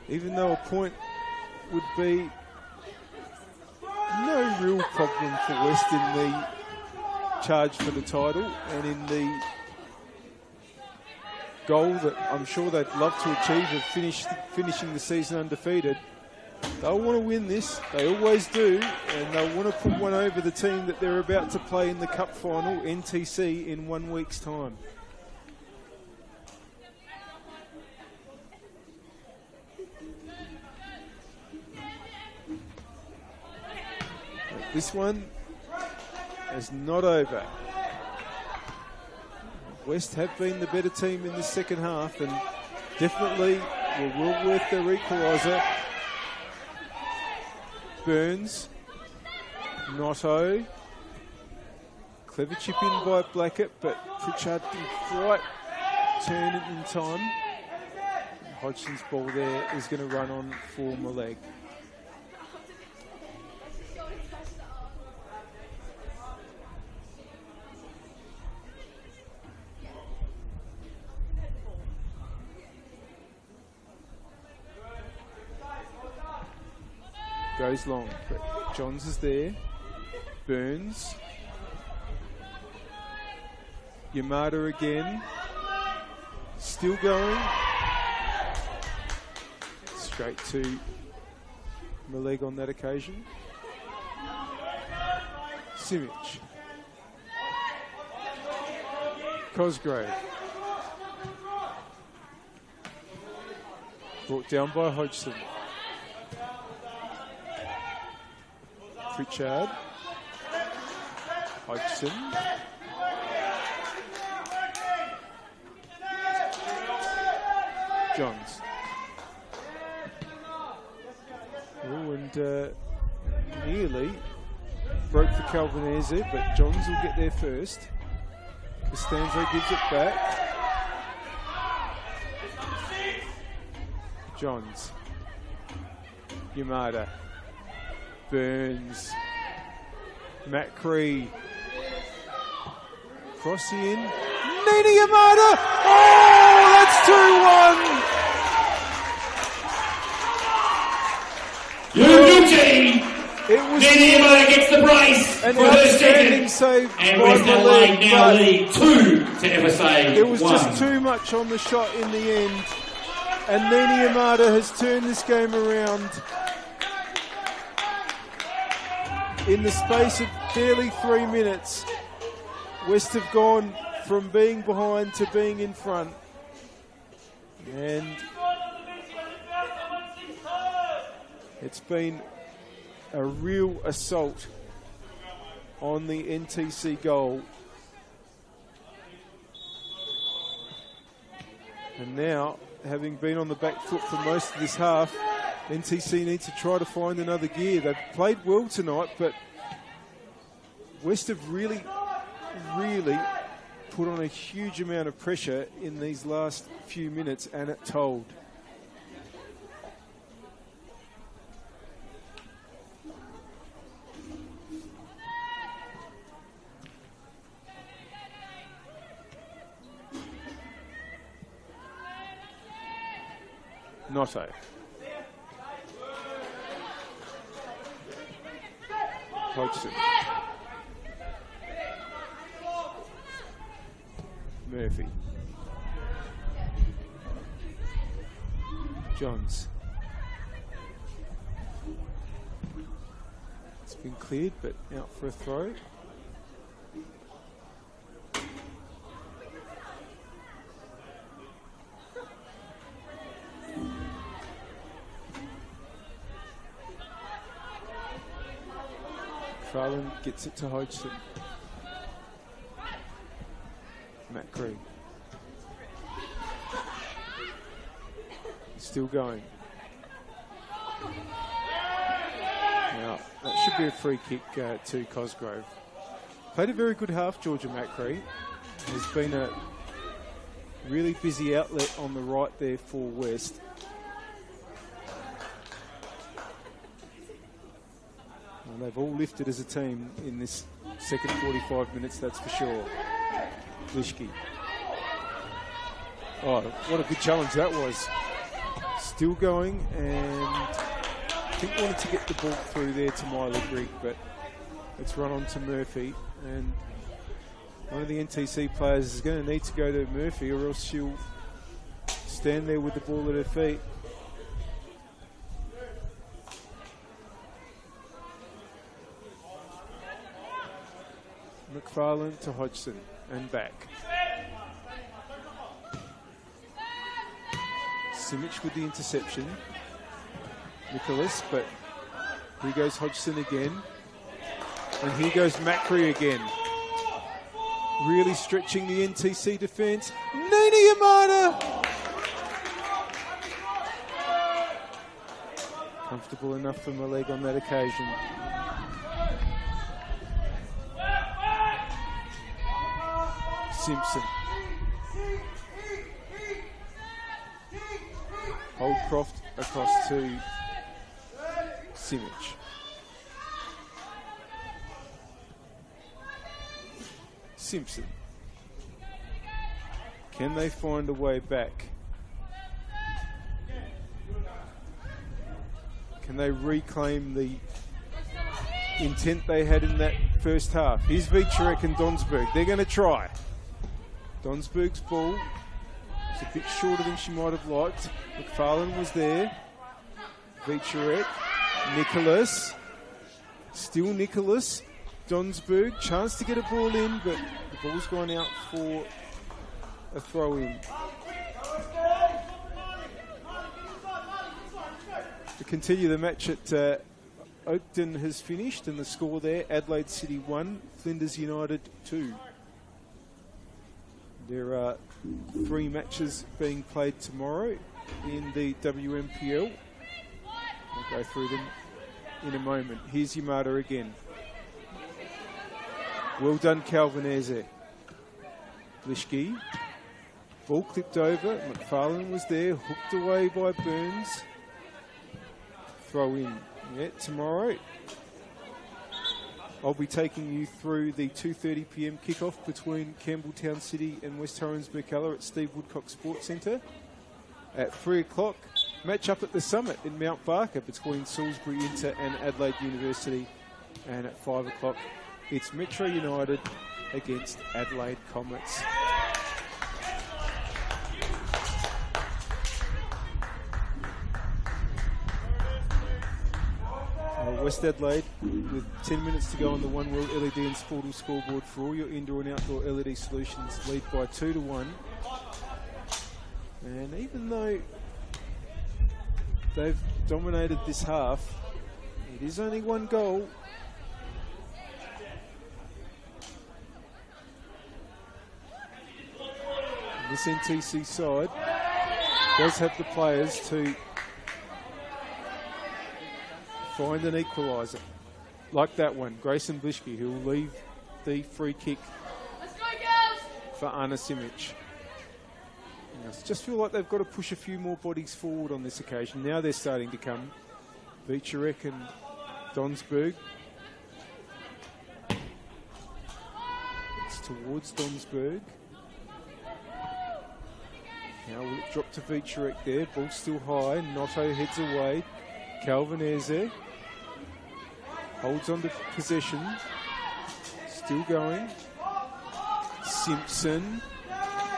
even though a point would be no real problem for West in the charge for the title and in the goal that I'm sure they'd love to achieve of finishing the season undefeated, They'll want to win this. They always do. And they'll want to put one over the team that they're about to play in the Cup final, NTC, in 1 week's time. But this one is not over. West have been the better team in the second half and definitely were well worth their equaliser. Burns, Notto, clever chip in by Blackett, but Pritchard didn't quite turn it in time. Hodgson's ball there is going to run on for Maleg. Goes long, but Johns is there. Burns. Yamada again. Still going. Straight to Maleg on that occasion. Simic. Cosgrove. Brought down by Hodgson. Pritchard, Hodgson, Johns. Oh, and nearly broke for Calvinese, but Johns will get there first. Costanzo gives it back. Johns. Yamada. Burns, Macri, cross in, Nina Yamada, oh, that's 2-1. It was Nina Yamada gets the brace an for her outstanding second, save and by West Adelaide Maleg, now lead 2 to FSA. There was 1. just too much on the shot in the end, and Nina Yamada has turned this game around. In the space of barely 3 minutes, West have gone from being behind to being in front. And it's been a real assault on the NTC goal. And now, having been on the back foot for most of this half, NTC needs to try to find another gear. They've played well tonight, but West have really put on a huge amount of pressure in these last few minutes, and it told. Notto. Hodgson. Murphy. Johns. It's been cleared, but out for a throw. Farland gets it to Hodgson. Macri. Still going. Now, that should be a free kick to Cosgrove. Played a very good half, Georgia Macri. There's been a really busy outlet on the right there for West. And they've all lifted as a team in this second 45 minutes, that's for sure. Lischke. Oh, what a good challenge that was. Still going, and I think wanted to get the ball through there to Miley Grigg, but it's run on to Murphy, and one of the NTC players is going to need to go to Murphy, or else she'll stand there with the ball at her feet. McFarlane to Hodgson and back. Simic with the interception. Nicholas, but here goes Hodgson again. And here goes Macri again. Really stretching the NTC defence. Nina Yamada! Comfortable enough for my leg on that occasion. Simpson. Holdcroft across to Simic. Simpson. Can they find a way back? Can they reclaim the intent they had in that first half? Here's Vicherek and Donsberg. They're going to try. Donsberg's ball is a bit shorter than she might have liked. McFarlane was there. Vicherek. Nicholas. Still Nicholas. Donsberg. Chance to get a ball in, but the ball's gone out for a throw-in. To continue the match at Oakton has finished, and the score there, Adelaide City 1, Flinders United 2. There are 3 matches being played tomorrow in the WMPL. I'll go through them in a moment. Here's Yamada again. Well done, Calvin Eze. Blishke. Ball clipped over. McFarlane was there, hooked away by Burns. Throw in. Yeah, tomorrow I'll be taking you through the 2:30 p.m. kickoff between Campbelltown City and West Torrens Burkalla at Steve Woodcock Sports Centre. At 3 o'clock, match up at the Summit in Mount Barker between Salisbury Inter and Adelaide University. And at 5 o'clock, it's Metro United against Adelaide Comets. West Adelaide, with 10 minutes to go on the One World LED and Sportal scoreboard for all your indoor and outdoor LED solutions, lead by 2-1. And even though they've dominated this half, it is only 1 goal. This NTC side does have the players to find an equaliser. Like that one, Grayson Blishke, who will leave the free kick for Anna Simic. I just feel like they've got to push a few more bodies forward on this occasion. Now they're starting to come. Vicherek and Donsberg. It's towards Donsberg. Now will it drop to Vicherek there? Ball still high. Notto heads away. Calvin Eze holds on to possession. Still going. Simpson.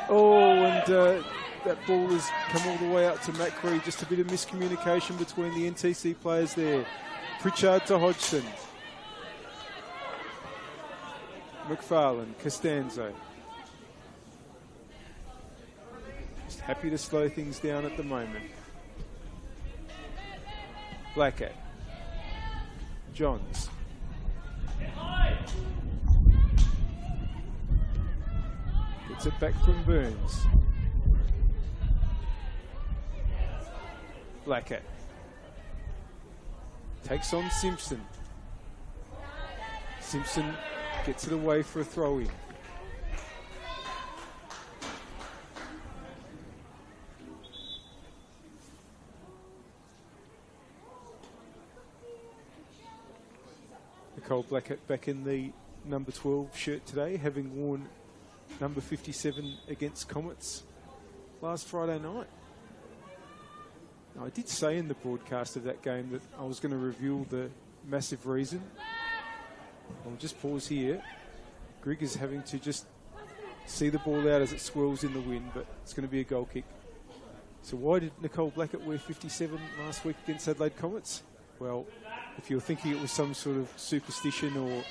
Oh, and that ball has come all the way out to Macri. Just a bit of miscommunication between the NTC players there. Pritchard to Hodgson. McFarlane, Costanzo. Just happy to slow things down at the moment. Blackett. Johns. Gets it back from Burns. Blackett. Takes on Simpson. Simpson gets it away for a throw-in. Nicole Blackett back in the number 12 shirt today, having worn number 57 against Comets last Friday night. Now, I did say in the broadcast of that game that I was going to reveal the massive reason. I'll just pause here. Grigg is having to just see the ball out as it swirls in the wind, but it's going to be a goal kick. So why did Nicole Blackett wear 57 last week against Adelaide Comets? Well, if you're thinking it was some sort of superstition or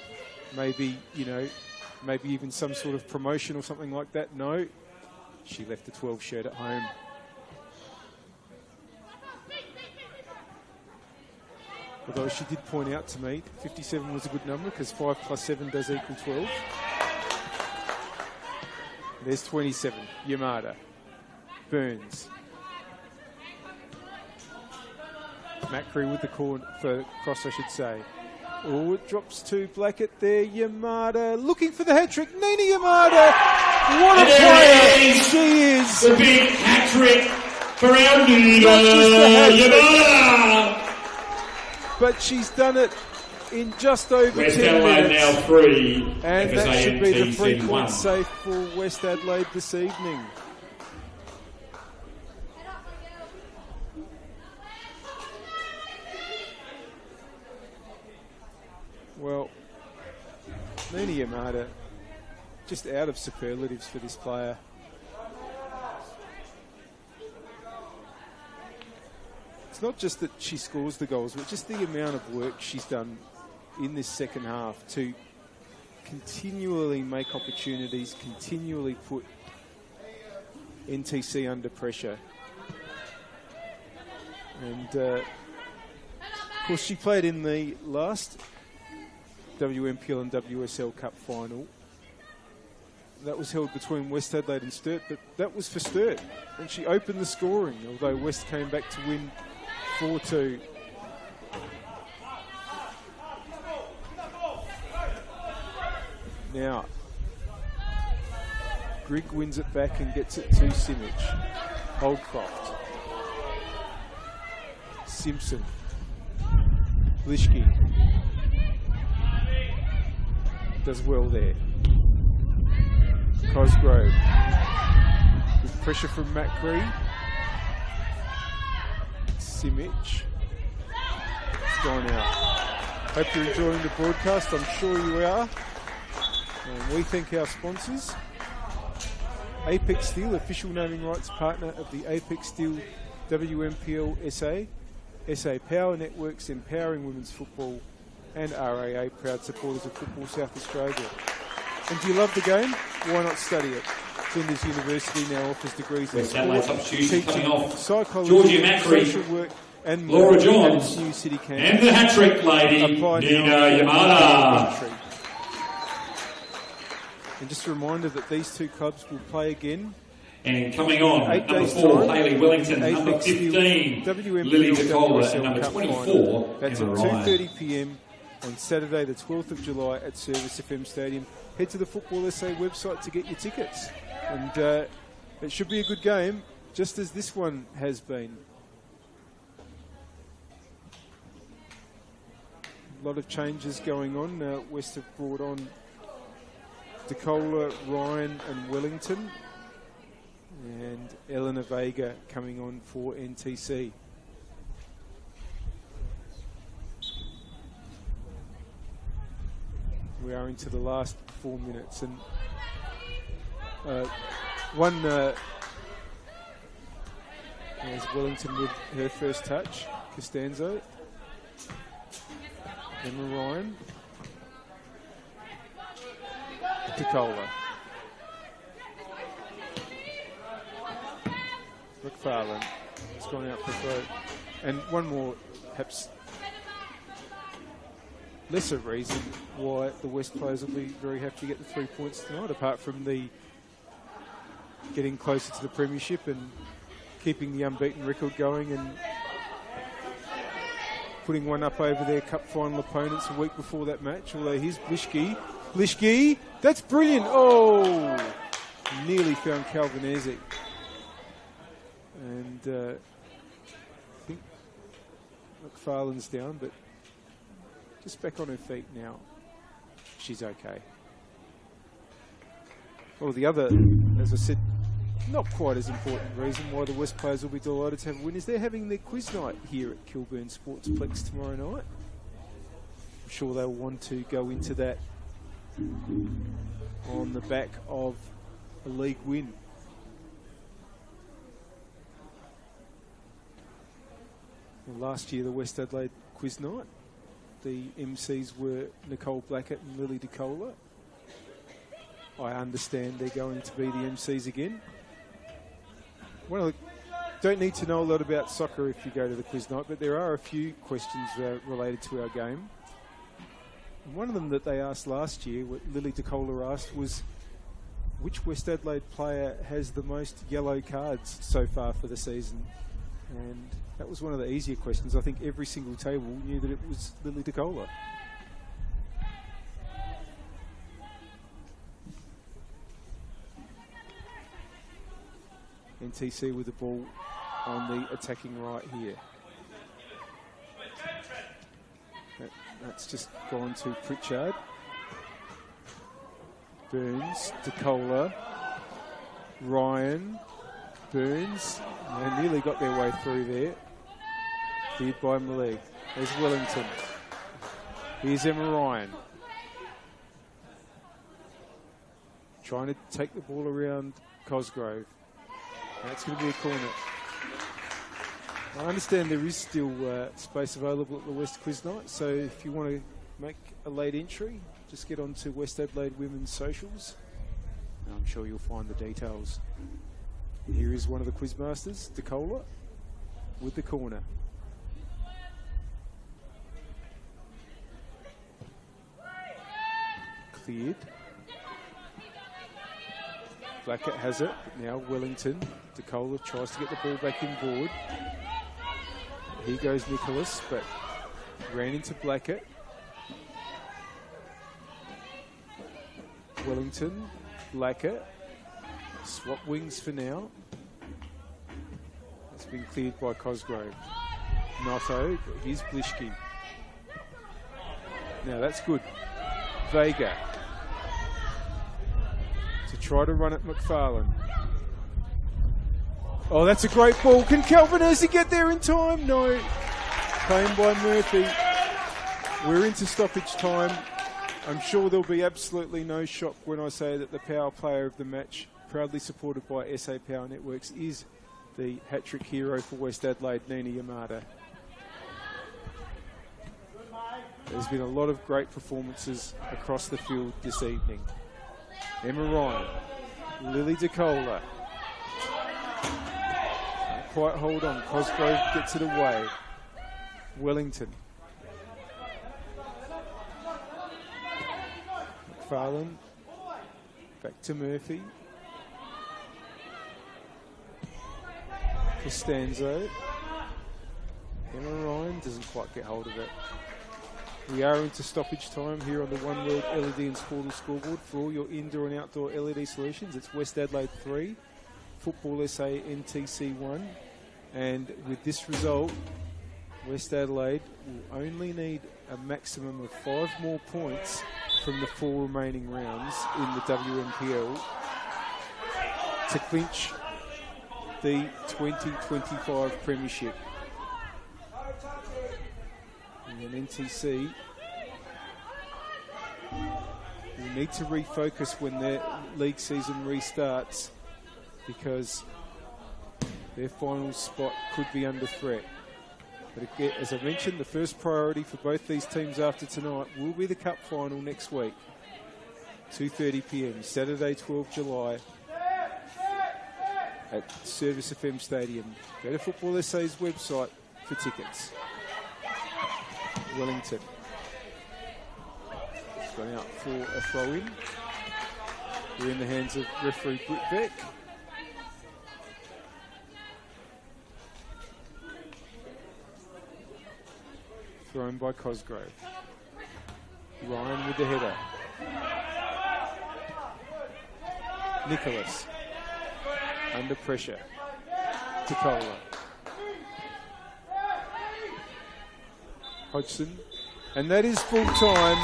maybe, you know, maybe even some sort of promotion or something like that. No, she left the 12 shirt at home. Although she did point out to me 57 was a good number because 5 plus 7 does equal 12. There's 27. Yamada. Burns. Macri with the corner for cross, I should say. Oh, it drops to Blackett there. Yamada looking for the hat trick. Nina Yamada. What a player she is. The big hat trick for our Nina Yamada. But she's done it in just over West 10 Adelaide minutes. now 3. And FSA that should be the 3 1. point safe for West Adelaide this evening. Well, Nina Yamada just out of superlatives for this player. It's not just that she scores the goals, but just the amount of work she's done in this second half to continually make opportunities, continually put NTC under pressure. And, of course, she played in the last WMPL and WSL Cup final. That was held between West Adelaide and Sturt, but that was for Sturt. And she opened the scoring, although West came back to win 4-2. Now, Grigg wins it back and gets it to Simic. Holdcroft. Simpson. Lishke. Does well there. Cosgrove. With pressure from Macri. Simic. It's gone out. Hope you're enjoying the broadcast. I'm sure you are. And we thank our sponsors. Apex Steel, official naming rights partner of the Apex Steel WMPLSA. SA Power Networks, empowering women's football. And RAA, proud supporters of Football South Australia. And do you love the game? Why not study it? Flinders University now offers degrees in sport, teaching, psychology, social work, and more. Laura Johns New City campus. and the hat trick lady, Nina Yamada. And just a reminder that these two clubs will play again. And coming on, number 4, Hayley Wellington, number 15, Lily DeCola, and number 24, That's at 2:30 p.m. on Saturday the 12th of July at Service FM Stadium. Head to the Football SA website to get your tickets. And it should be a good game, just as this one has been. A lot of changes going on. West have brought on DeCola, Ryan and Wellington. And Eleanor Vega coming on for NTC. We are into the last 4 minutes, and there's Wellington with her first touch. Costanzo, Emma Ryan, DeCola, McFarlane. It's gone out for throw, and one more, perhaps lesser reason why the West players will be very happy to get the 3 points tonight, apart from the getting closer to the premiership and keeping the unbeaten record going and putting one up over their cup final opponents a week before that match. Although here's Lishke, that's brilliant. Oh, nearly found Calvinese. And I think McFarlane's down, but just back on her feet now. She's okay. Well, the other, as I said, not quite as important reason why the West players will be delighted to have a win is they're having their quiz night here at Kilburn Sportsplex tomorrow night. I'm sure they'll want to go into that on the back of a league win. Well, last year, the West Adelaide quiz night, the MCs were Nicole Blackett and Lily DeCola. I understand they're going to be the MCs again. Don't need to know a lot about soccer if you go to the quiz night, but there are a few questions related to our game. And one of them that they asked last year, what Lily DeCola asked, was which West Adelaide player has the most yellow cards so far for the season? And that was one of the easier questions. I think every single table knew that it was Lily DeCola. NTC with the ball on the attacking right here. That's just gone to Pritchard. Burns, DeCola, Ryan, Burns. They nearly got their way through there. Cleared by Malik. There's Wellington. Here's Emma Ryan. Trying to take the ball around Cosgrove. That's going to be a corner. I understand there is still space available at the West Quiz Night, so if you want to make a late entry, just get onto West Adelaide Women's socials, and I'm sure you'll find the details. Here is one of the quizmasters, DeCola, with the corner. Cleared. Blackett has it, but now Wellington. DeCola tries to get the ball back in board. Here goes Nicholas, but ran into Blackett. Wellington, Blackett. Swap wings for now. It's been cleared by Cosgrove. Noto, but here's Blishkin. Now that's good. Vega. To try to run at McFarlane. Oh, that's a great ball. Can Calvin Hersey get there in time? No. Claimed by Murphy. We're into stoppage time. I'm sure there'll be absolutely no shock when I say that the power player of the match, proudly supported by SA Power Networks, is the hat-trick hero for West Adelaide, Nina Yamada. There's been a lot of great performances across the field this evening. Emma Ryan, Lily DeCola. Can't quite hold on. Cosgrove gets it away. Wellington. McFarlane. Back to Murphy. Costanzo. Emma Ryan doesn't quite get hold of it. We are into stoppage time here on the One World LED and Sportal scoreboard for all your indoor and outdoor LED solutions. It's West Adelaide 3, Football SA NTC 1. And with this result, West Adelaide will only need a maximum of 5 more points from the 4 remaining rounds in the WNPL to clinch the 2025 Premiership. And then NTC will need to refocus when their league season restarts, because their final spot could be under threat. But again, as I mentioned, the first priority for both these teams after tonight will be the Cup final next week, 2:30 p.m, Saturday 12 July at Service FM Stadium. Go to Football SA's website for tickets. Wellington. It's gone out for a throw-in. We're in the hands of referee Britt Beck. Thrown by Cosgrove. Ryan with the header. Nicholas. Under pressure. DeCola. Hodgson. And that is full time.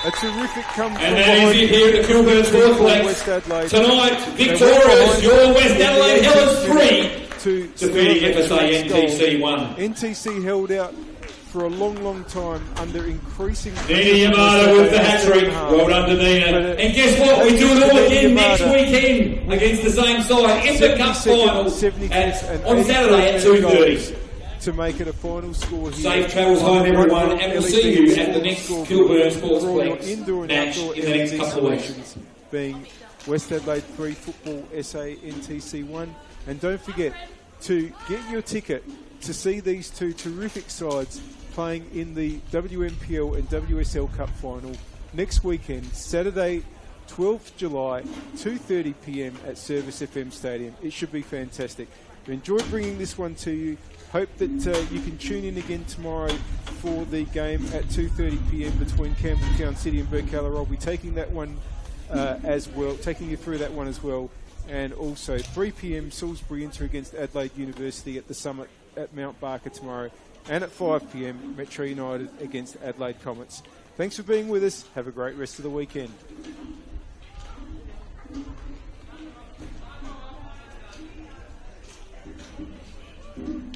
A terrific comeback. And that is it here at the Kilburn Sports Complex. Tonight, victorious, your West Adelaide Hellers 3, defeating FSA NTC 1. NTC held out for a long time under increasing pressure. Nina Yamada with the hat-trick. Well done to Nina. And guess what? We do it all again next weekend against the same side in the Cup final on Saturday at 2:30. To make it a final score here. Safe travels home, everyone, and we'll see you at the next Kilburn Sportsplex match in the next couple of weeks. Being West Adelaide 3 Football SA NTC 1. And don't forget to get your ticket to see these two terrific sides playing in the WNPL and WSL Cup final next weekend, Saturday, 12th July, 2:30 p.m. at Service FM Stadium. It should be fantastic. We enjoyed bringing this one to you. Hope that you can tune in again tomorrow for the game at 2:30 p.m. between Campbelltown City and Burkalla. I'll be taking that one as well, taking you through that one as well. And also 3 p.m. Salisbury Inter against Adelaide University at the Summit at Mount Barker tomorrow. And at 5 p.m. Metro United against Adelaide Comets. Thanks for being with us. Have a great rest of the weekend. Thank you.